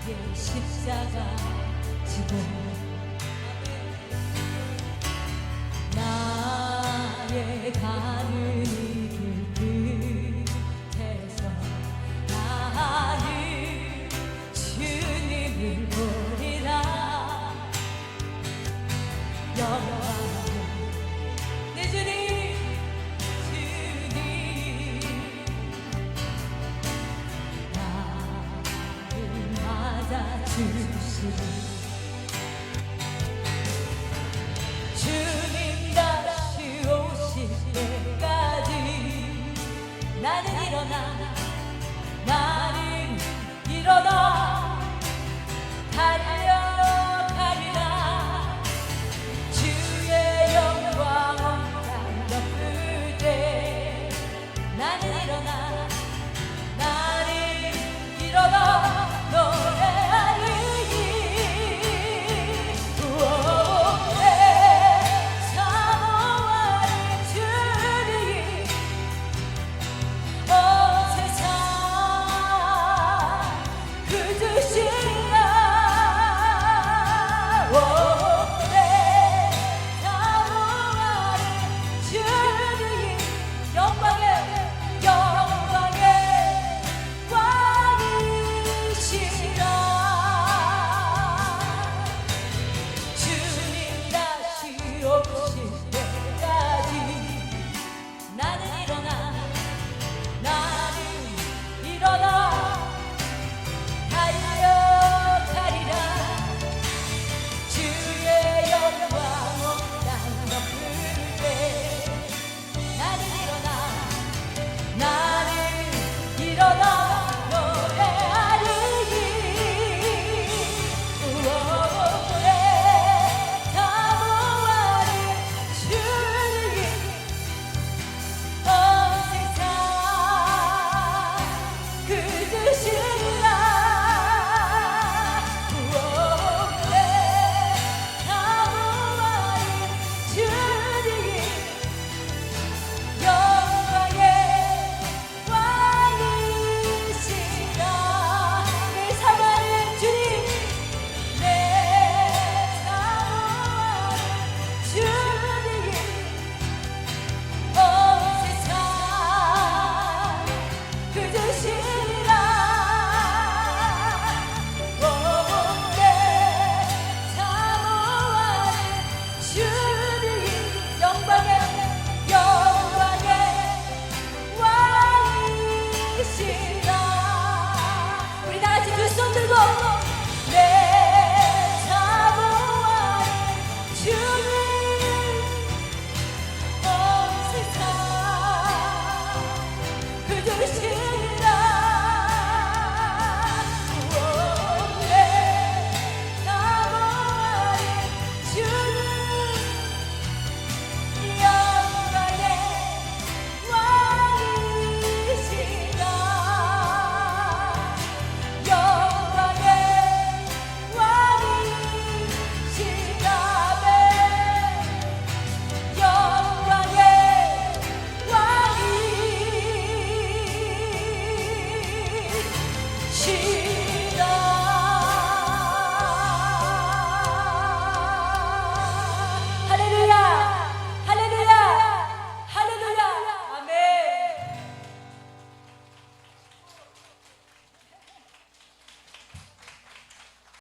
나의 십자가 지고